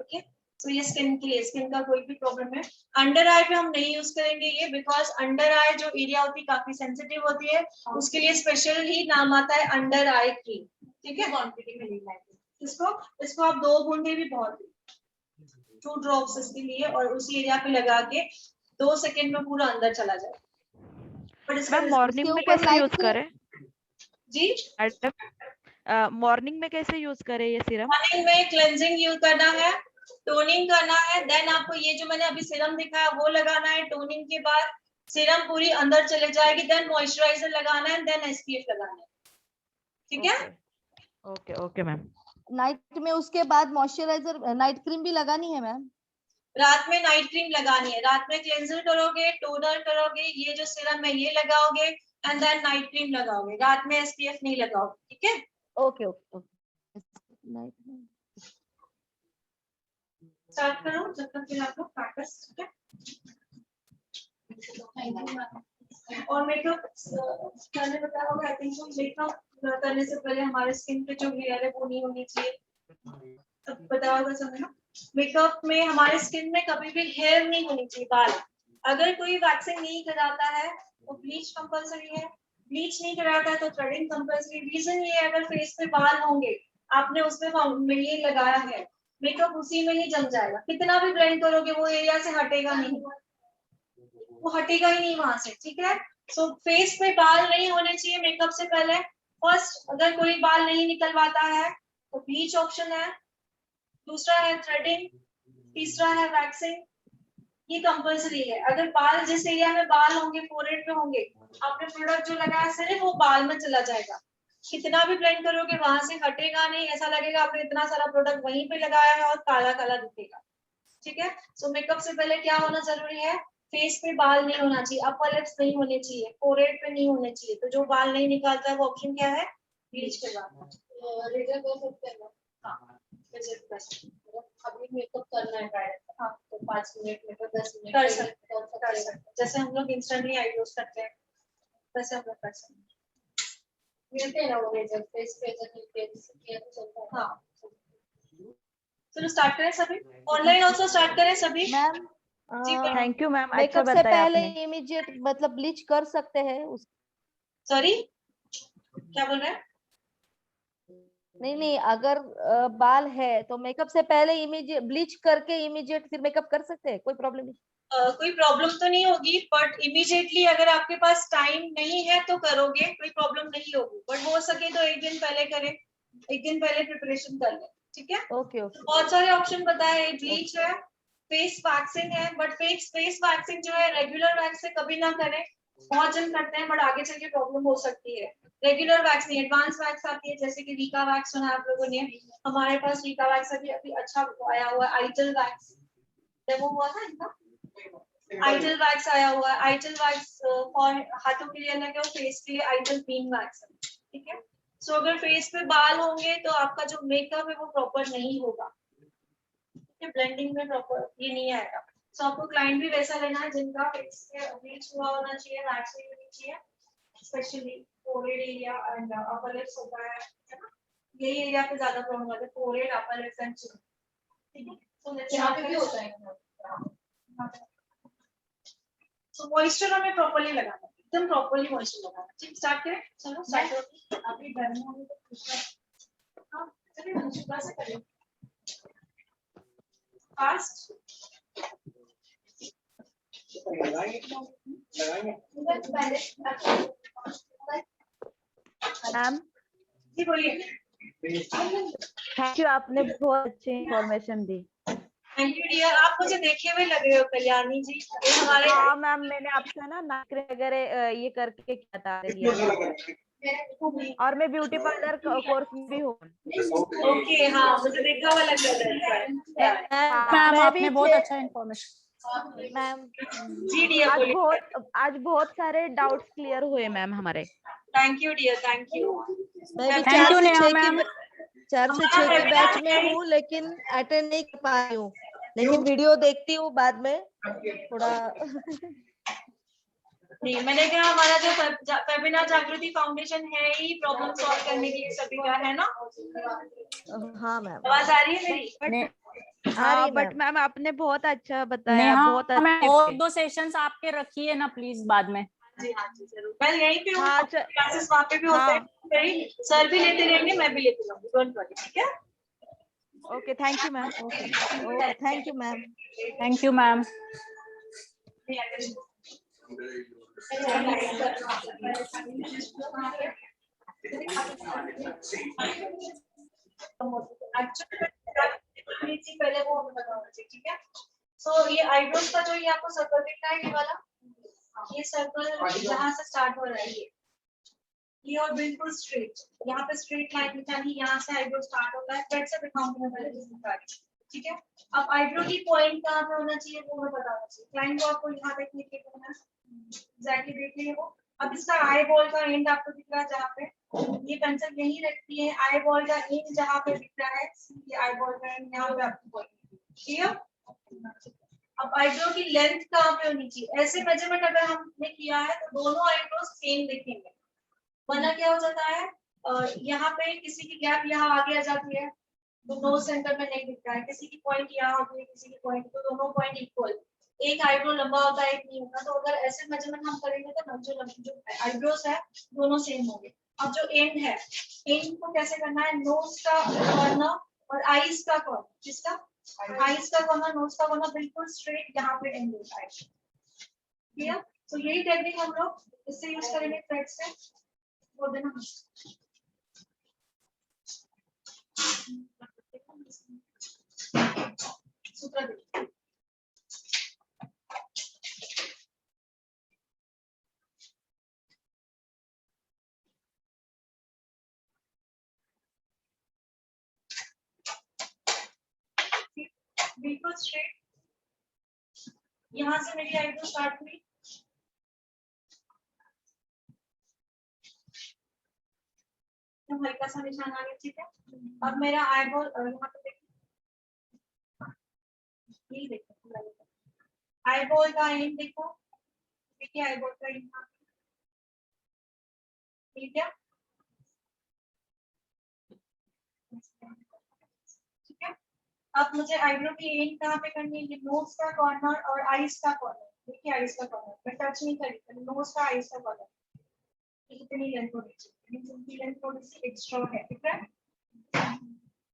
okay. तो ये स्किन के लिए, स्किन का कोई भी प्रॉब्लम है। अंडर आई पे हम नहीं यूज करेंगे ये, बिकॉज अंडर आई जो एरिया होती है काफी सेंसिटिव होती है, उसके लिए स्पेशल ही नाम आता है अंडर आई क्रीम, ठीक है। क्वांटिटी में लेना है इसको आप 2 बूंदे भी बहुत, 2 ड्रॉप्स इसके लिए, और उसी एरिया पे लगा के 2 सेकेंड में पूरा अंदर चला जाए। बट इसका मैम मॉर्निंग में उसके ऊपर कैसे यूज night करें? जी, मॉर्निंग में कैसे यूज करें ये सीरम? मॉर्निंग में क्लेंजिंग यूज करना है, टोनिंग करना है, देन आपको ये जो मैंने अभी सीरम दिखाया वो लगाना है। टोनिंग के बाद सीरम पूरी अंदर चले जाएगी, देन मॉइस्चराइजर लगाना है, देन एसपीएफ लगाना है, ठीक है। Okay okay ma'am. नाइट में उसके बाद मॉइस्चराइजर नाइट क्रीम भी लगानी है मैम? रात में नाइट क्रीम लगानी है, रात में क्लेंजर करोगे, टोनर करोगे, ये जो सीरम है ये लगाओगे, एंड देन नाइट क्रीम लगाओगे, रात में एसपीएफ नहीं लगाओगे, ठीक है। Okay okay okay. नाइट में स्टार्ट करो जब तक फिर आप लोग प्रैक्टिस, ठीक है। और मेकअप मैंने बताया होगा, आई थिंक मेकअप करने से पहले हमारे स्किन पे जो लेयर है वो नहीं होनी चाहिए, तब बताया होगा सब ना। मेकअप में हमारे स्किन में कभी भी हेयर नहीं होनी चाहिए, बाल। अगर कोई वैक्सिंग नहीं कराता है तो ब्लीच कंपलसरी है, ब्लीच नहीं कराता है तो थ्रेडिंग कंपलसरी। रीजन ये है, अगर फेस पे बाल होंगे, आपने उसमें ये लगाया है, मेकअप उसी में ही जम जाएगा, कितना भी ब्लेंड करोगे वो एरिया से हटेगा नहीं, वो हटेगा ही नहीं वहां से, ठीक है। सो फेस पे बाल नहीं होने चाहिए मेकअप से पहले। फर्स्ट, अगर कोई बाल नहीं निकलवाता है तो ब्लीच ऑप्शन है, दूसरा है थ्रेडिंग, तीसरा है वैक्सिंग, ये कंपल्सरी है। अगर बाल, जिस एरिया में बाल होंगे, फोरहेड पे होंगे, आपने प्रोडक्ट जो लगाया सिर्फ वो बाल में चला जाएगा, कितना भी ब्लेंड करोगे वहां से हटेगा नहीं, ऐसा लगेगा आपने इतना सारा प्रोडक्ट वहीं पे लगाया है और काला काला दिखेगा, ठीक है। सो मेकअप से पहले क्या होना जरूरी है, फेस पे बाल नहीं होना चाहिए, अपर लिप्स नहीं होने चाहिए, फोरहेड पे नहीं होने चाहिए। तो जो बाल नहीं निकालता है वो ऑप्शन क्या है, ब्लीच करवाना। रिजल्ट कर सकते हैं ना? हाँ, visit कर सकते हैं। अभी मेकअप करना है डायरेक्ट, हाँ, तो 5 मिनट में तो 10 मिनट कर में सकते हैं, कर सकते हैं। जैसे हम लोग इंस्टेंटली आईब्रोज करते हैं वैसे हम लोग कर सकते हैं। मिलते हैं ना वो रिजल्ट फेस पे जब किया तो चलता है। हाँ, चलो स्टार्ट करें सभी, ऑनलाइन ऑल्सो स्टार्ट करें सभी। मैम जी, बोलिए। थैंक यू मैम, अच्छा मेकअप से बताया पहले आपने। इमीडिएट मतलब ब्लीच कर सकते हैं उस? सॉरी, क्या बोल रहे हैं? नहीं नहीं, अगर बाल है तो मेकअप से पहले इमीडिएट ब्लीच करके इमीडिएट फिर मेकअप कर सकते हैं, कोई प्रॉब्लम नहीं? कोई प्रॉब्लम तो नहीं होगी, बट इमीडिएटली अगर आपके पास टाइम नहीं है तो करोगे, कोई प्रॉब्लम नहीं होगी, बट हो सके तो एक दिन पहले करें, एक दिन पहले प्रिपरेशन कर लें, ठीक है। Okay okay. बहुत सारे ऑप्शन बताए, ब्लीच है, फेस वैक्सिंग है, बट फेस वैक्सिंग जो है रेगुलर वैक्स से कभी ना करें, बहुत जन करते हैं बट आगे चल के प्रॉब्लम हो सकती है। रेगुलर वैक्स नहीं, एडवांस वैक्स आती है, जैसे कि वीका वैक्स सुना है आप लोगों ने, हमारे पास वीका वैक्स अभी अच्छा आया हुआ है, आइटल वैक्स डेमो हुआ था इनका, आइटल वैक्स आया हुआ है। आइटल वैक्स फॉर हाथों के लिए अलग है और फेस के लिए आइटल ग्रीन वैक्स है, ठीक है। सो अगर फेस पे बाल होंगे तो आपका जो मेकअप है वो प्रॉपर नहीं होगा, ब्लेंडिंग में प्रॉपर ये नहीं आएगा। सो आपको क्लाइंट भी वैसा लेना है जिनका फेस पे ब्लीच हुआ होना चाहिए, वैक्स नहीं होनी चाहिए, specially forehead area and upper lips होता है ना, यही एरिया पे ज्यादा प्रॉब्लम होता है, forehead, upper lips and chin, ठीक है। सो यहाँ पे भी होता है। सो मॉइस्चर हमें प्रॉपर्ली लगाना है, एकदम प्रॉपर्ली मॉइस्चर लगाना है, ठीक। स्टार्ट करें, चलो स्टार्ट करो। अभी गर्मी होगी तो पूछना, हाँ चलिए हम सुबह से करें फास्ट। मैम जी बोलिए। थैंक यू, आपने बहुत अच्छी इंफॉर्मेशन दी। थैंक यू डियर, आप मुझे देखे हुए लग रहे हो कल्याणी जी, ये हमारे हाँ मैम, मैंने आपसे ना नाक वगैरह ये करके किया था और मैं ब्यूटी पार्लर कोर्स में भी हूँ। ओके, हाँ मुझे देखा हुआ लग रहा है। मैम मैं आपने भी बहुत छे- अच्छा इन्फॉर्मेशन। मैम जी डियर, आज बहुत सारे डाउट्स क्लियर हुए मैम हमारे। Thank you dear, thank you. मैं भी Thank you, नेहा मैम। 4 से 6 के बैच में हूँ, लेकिन अटेंड नहीं कर पाई हूँ, लेकिन वीडियो देखती हूँ बाद में थोड़ा। नहीं, मैंने कहा हमारा जो वेबिनार जागृति फाउंडेशन है ही प्रॉब्लम सॉल्व करने के लिए सभी का है ना। हाँ मैम। आवाज आ रही है मेरी? हाँ बट मैम आपने बहुत अच्छा बताया, नेहा बहुत मैं अच्छे और थे। 2 सेशंस आपके रखिए ना प्लीज बाद में। जी हाँ जी जरूर, मैं यहीं पे हूँ, हाँ, क्लासेस वहाँ पे भी होते हैं, मेरी सर भी लेते रहेंगे, मैं भी लेती रहूंगी, डोंट वरी, ठीक है। Okay, thank you ma'am. Okay thank you ma'am. Thank you ma'am. पहले वो हमें बताना चाहिए, ठीक है। सो ये आईब्रोज का जो ये आपको सर्कल दिख रहा है, ये वाला, ये सर्कल यहाँ से स्टार्ट हो रहा है, ये और बिल्कुल स्ट्रेट, यहाँ पे स्ट्रेट लाइन निकाली, यहाँ से आईब्रो स्टार्ट होता है, फिर से दिखाऊंगी मैं पहले, ठीक है। अब आईब्रो की पॉइंट कहाँ पे होना चाहिए वो मैं बताना चाहिए, क्लाइंट को आपको यहाँ देखने के लिए एग्जैक्टली देख लिए वो। अब इसका आई बॉल का एंड आपको दिख रहा है, जहाँ पे ये पेंसिल यही रखती है, आई बॉल का एंड जहाँ पे दिख रहा है, ये आई बॉल का एंड यहाँ पे आपको पॉइंट, ठीक है। अब आईब्रो की लेंथ कहाँ पे होनी चाहिए, ऐसे मेजरमेंट अगर हमने किया है तो दोनों आईब्रो सेम दिखेंगे, वरना क्या हो जाता है, यहाँ पे किसी की गैप यहाँ आगे आ जाती है तो नोज सेंटर में नहीं दिखता है, किसी की पॉइंट यहाँ होती है, किसी की पॉइंट, तो दोनों पॉइंट इक्वल, एक आईब्रो लंबा होता है, एक नहीं होता, तो अगर ऐसे मेजरमेंट हम करेंगे तो जो आईब्रोज है दोनों सेम होंगे। अब जो एंड है, एंड को कैसे करना है, नोज का कॉर्नर और आईज का कॉर्नर, जिसका आईज का कॉर्नर, नोज का कॉर्नर बिल्कुल स्ट्रेट यहाँ पे एंड होता है, क्लियर। तो यही टेक्निक हम लोग इससे यूज करेंगे, थ्रेड से वो देना। सूत्र देखिए, बिल्कुल स्ट्रेट, यहाँ से मेरी आईब्रो स्टार्ट हुई, तो हल्का सा निशान आ गया, ठीक है। अब मेरा आईबॉल यहाँ पे देखिए, यही देखो आईबॉल का एंड देखो, देखिए आईबॉल का एंड, ठीक है, ठीक है। अब मुझे आईब्रो की एंड कहाँ पे करनी है, ये नोज का कॉर्नर और आईज का कॉर्नर, देखिए आईज का कॉर्नर मैं टच नहीं करी, नोज का आईज का कॉर्नर, इतनी लेंथ होनी चाहिए, इनकी लेंथ थोड़ी सी एक्स्ट्रा है, ठीक है,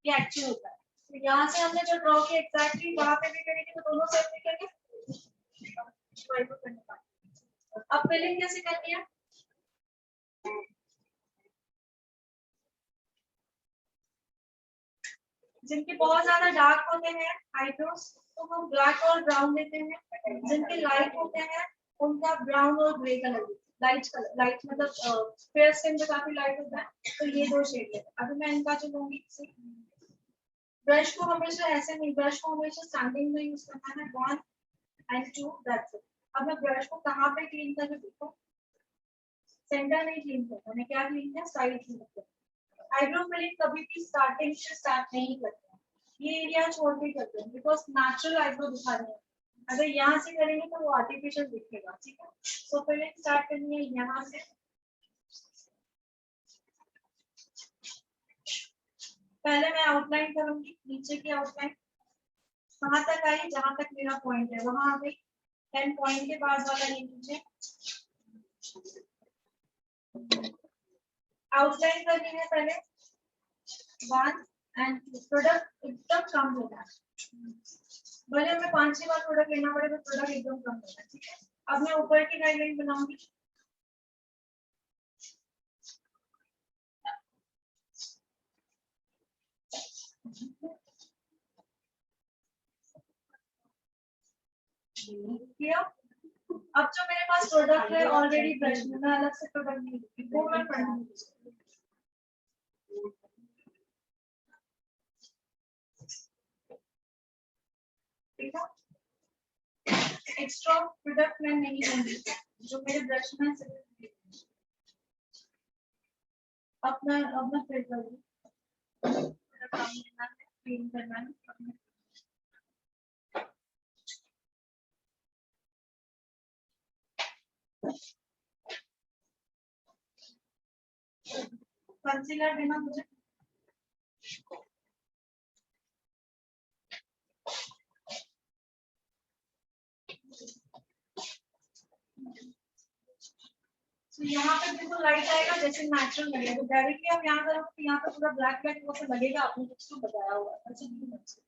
ये एक्चुअल होता है। तो यहाँ से हमने जो ड्रॉ किया एग्जैक्टली वहां पे भी करेंगे तो दोनों साइड में करेंगे, अब फिलिंग कैसे करनी है, जिनके बहुत ज्यादा डार्क होते हैं आईब्रोज तो हम ब्लैक और ब्राउन देते हैं, जिनके लाइट होते हैं उनका ब्राउन और grey colour, light colour, light मतलब फेयर स्किन पे काफी लाइट होता है, तो ये दो शेड लेते हैं। अभी मैं इनका जो लूंगी, ब्रश को हमेशा ऐसे नहीं, ब्रश को हमेशा स्टैंडिंग में यूज करना है, 1 and 2 दैट्स इट। अब मैं ब्रश को कहाँ पे क्लीन कर रही हूँ, सेंटर नहीं क्लीन करता, मैं क्या क्लीन किया, साइड क्लीन करता। आईब्रो फिलिंग कभी भी स्टार्टिंग से स्टार्ट नहीं करते हैं, ये एरिया छोड़ के करते हैं, बिकॉज नेचुरल आईब्रो दिखाने हैं, अगर यहाँ से करेंगे तो वो आर्टिफिशियल दिखेगा, ठीक है। सो फिलिंग स्टार्ट करनी है यहाँ से, पहले मैं आउटलाइन करूंगी, नीचे की आउटलाइन कहाँ तक आई, जहां तक मेरा पॉइंट है वहां आ गई, 10 पॉइंट के बाद वाला ये नीचे आउटलाइन करनी है पहले, 1 and 2 प्रोडक्ट एकदम कम होगा, भले हमें 5-6 बार प्रोडक्ट लेना पड़े तो प्रोडक्ट एकदम कम होगा, ठीक है। अब मैं ऊपर की गाइडलाइन बनाऊंगी, अब जो मेरे पास प्रोडक्ट है ऑलरेडी ब्रश में, मैं अलग से प्रोडक्ट नहीं लूंगी, वो मैं पढ़ूंगी, ठीक है। एक्स्ट्रा प्रोडक्ट मैं नहीं लूंगी, जो मेरे ब्रश में सिर्फ अपना फिर करूंगी, क्लीन करना है, कंसीलर देना मुझे, तो यहाँ पे बिल्कुल लाइट आएगा जैसे नेचुरल लगेगा, तो डायरेक्टली आप यहाँ करोगे तो यहाँ पे पूरा ब्लैक ब्लैक वो से लगेगा, आपने कुछ तो बताया हुआ है। अच्छा नहीं अच्छा।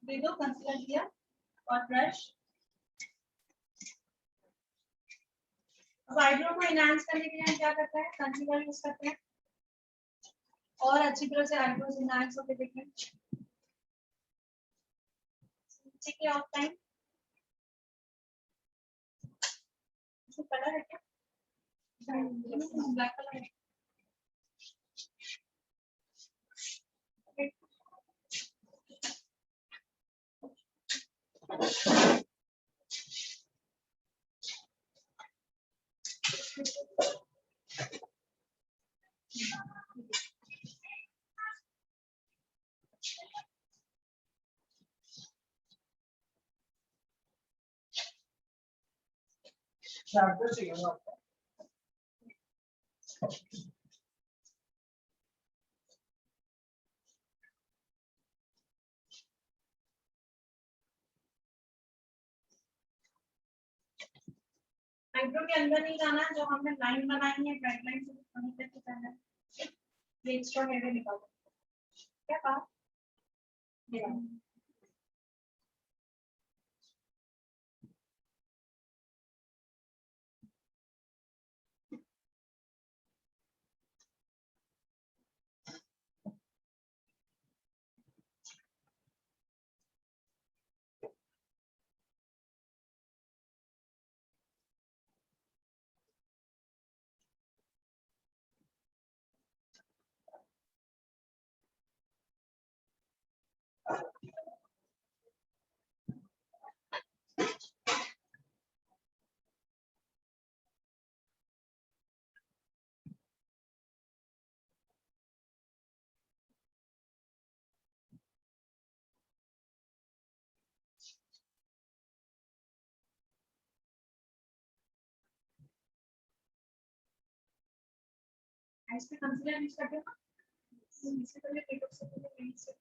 दे दो कंसीलर दिया और ब्रश। अब आईब्रो को इनहांस करने के लिए क्या करते हैं, कंसीलर यूज करते हैं और अच्छी तरह से आईब्रोज इनहांस होके दिखें। ठीक है, ऑफ टाइम कलर है क्या, ब्लैक कलर है। चार्जर चाहिए ना आपको? आईब्रो के अंदर नहीं जाना है, जो हमने लाइन बनाई है रेड लाइन से वहीं तक ही जाना है। ये एक्स्ट्रा हेयर निकालो, क्या कहा ये आइस पे कंसीलर यूज करते हो, इससे पहले मेकअप से पहले यहीं से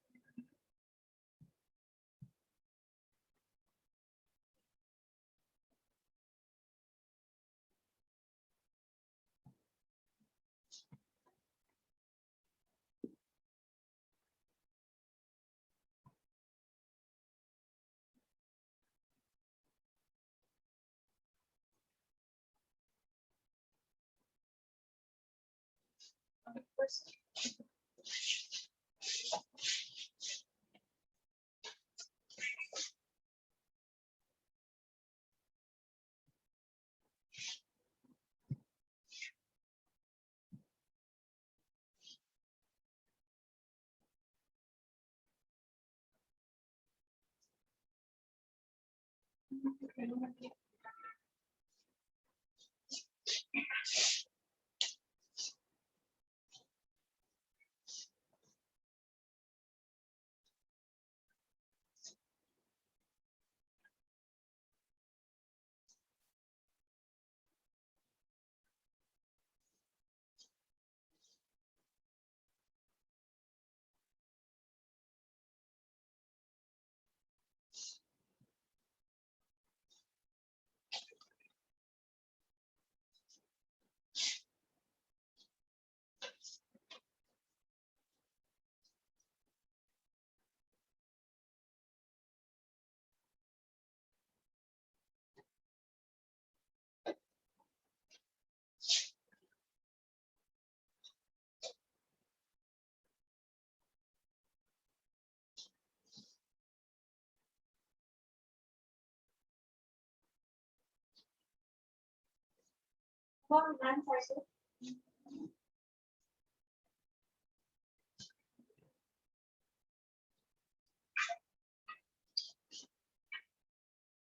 और लाइन साइड से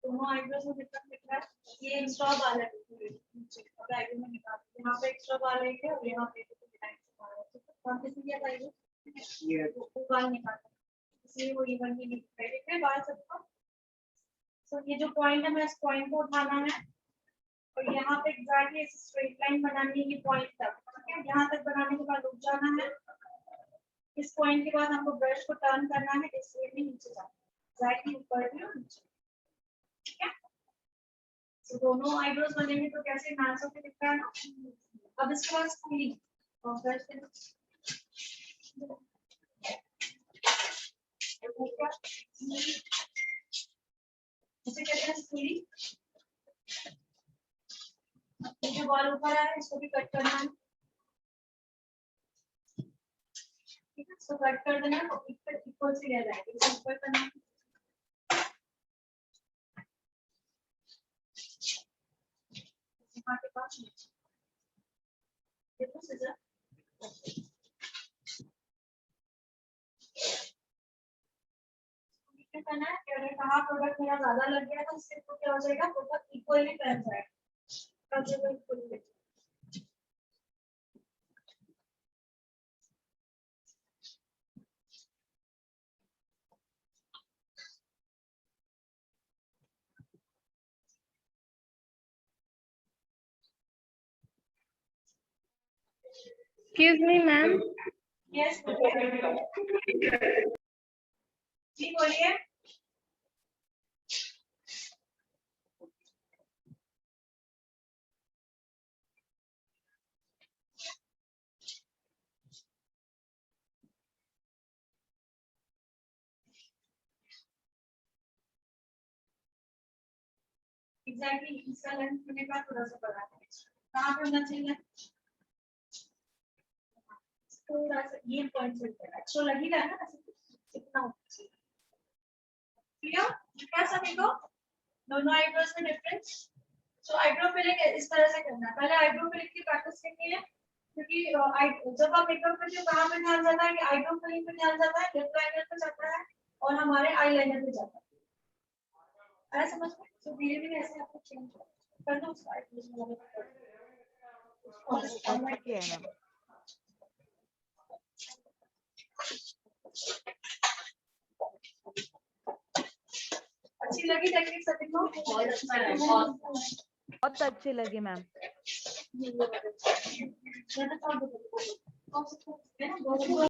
दोनों आईब्रोज में कितना दिख रहा है, ये एक्स्ट्रा बाल है नीचे, अब आईब्रो में निकाल यहाँ पे एक्स्ट्रा बाल है क्या और यहाँ पे कौन किसी की आईब्रो वन निकालना है, इसलिए वो इवन ही लिख रहे हैं। फिर बात सबको, तो ये जो पॉइंट है, मैं इस पॉइंट को उठाना है और यहाँ पे एग्जैक्टली स्ट्रेट लाइन बनानी है, ये पॉइंट तक, ठीक है। यहाँ तक बनाने के बाद रुक जाना है। इस पॉइंट के बाद हमको ब्रश को टर्न करना है, इस वे में नीचे जाना है, एग्जैक्टली ऊपर भी और नीचे, ठीक है। तो दोनों आईब्रोज बनेंगे तो कैसे मैच होके दिख रहा है ना। अब इसके बाद स्कूलिंग और ब्रश के इसे कहते हैं स्कूलिंग। ये जो बाल ऊपर आ रहा है इसको भी कट करना है, ठीक है। इसको कट कर देना तो इक्वल से रह जाएगा, इसे ऊपर करना है। यहाँ के पास देखो सीजर, करना है। अगर कहाँ प्रोडक्ट मेरा ज्यादा लग गया तो इससे तो क्या हो जाएगा, प्रोडक्ट इक्वली फैल जाएगा। Excuse me, ma'am. यस जी बोलिए। एग्जैक्टली इसका लेंथ होने का थोड़ा सा बड़ा है, कहाँ पे होना चाहिए, थोड़ा सा ये पॉइंट से ऊपर है, तो लगी रहा है ना इतना होना चाहिए। क्लियर, क्या सभी को दोनों आईब्रोज में डिफरेंस। सो आईब्रो फिलिंग इस तरह से करना है। पहले आईब्रो फिलिंग की प्रैक्टिस करनी है, क्योंकि जब आप मेकअप करते हो कहाँ पे ध्यान जाता है कि आईब्रो फिलिंग पे ध्यान जाता है, लिप लाइनर पे जाता है और हमारे आई लाइनर पे जाता है। ऐसा समझ में, तो धीरे धीरे ऐसे आपको चेंज कर दो उसका ठीक है मैम। अच्छी लगी टेक्निक सभी को? बहुत अच्छी लगी मैम। ये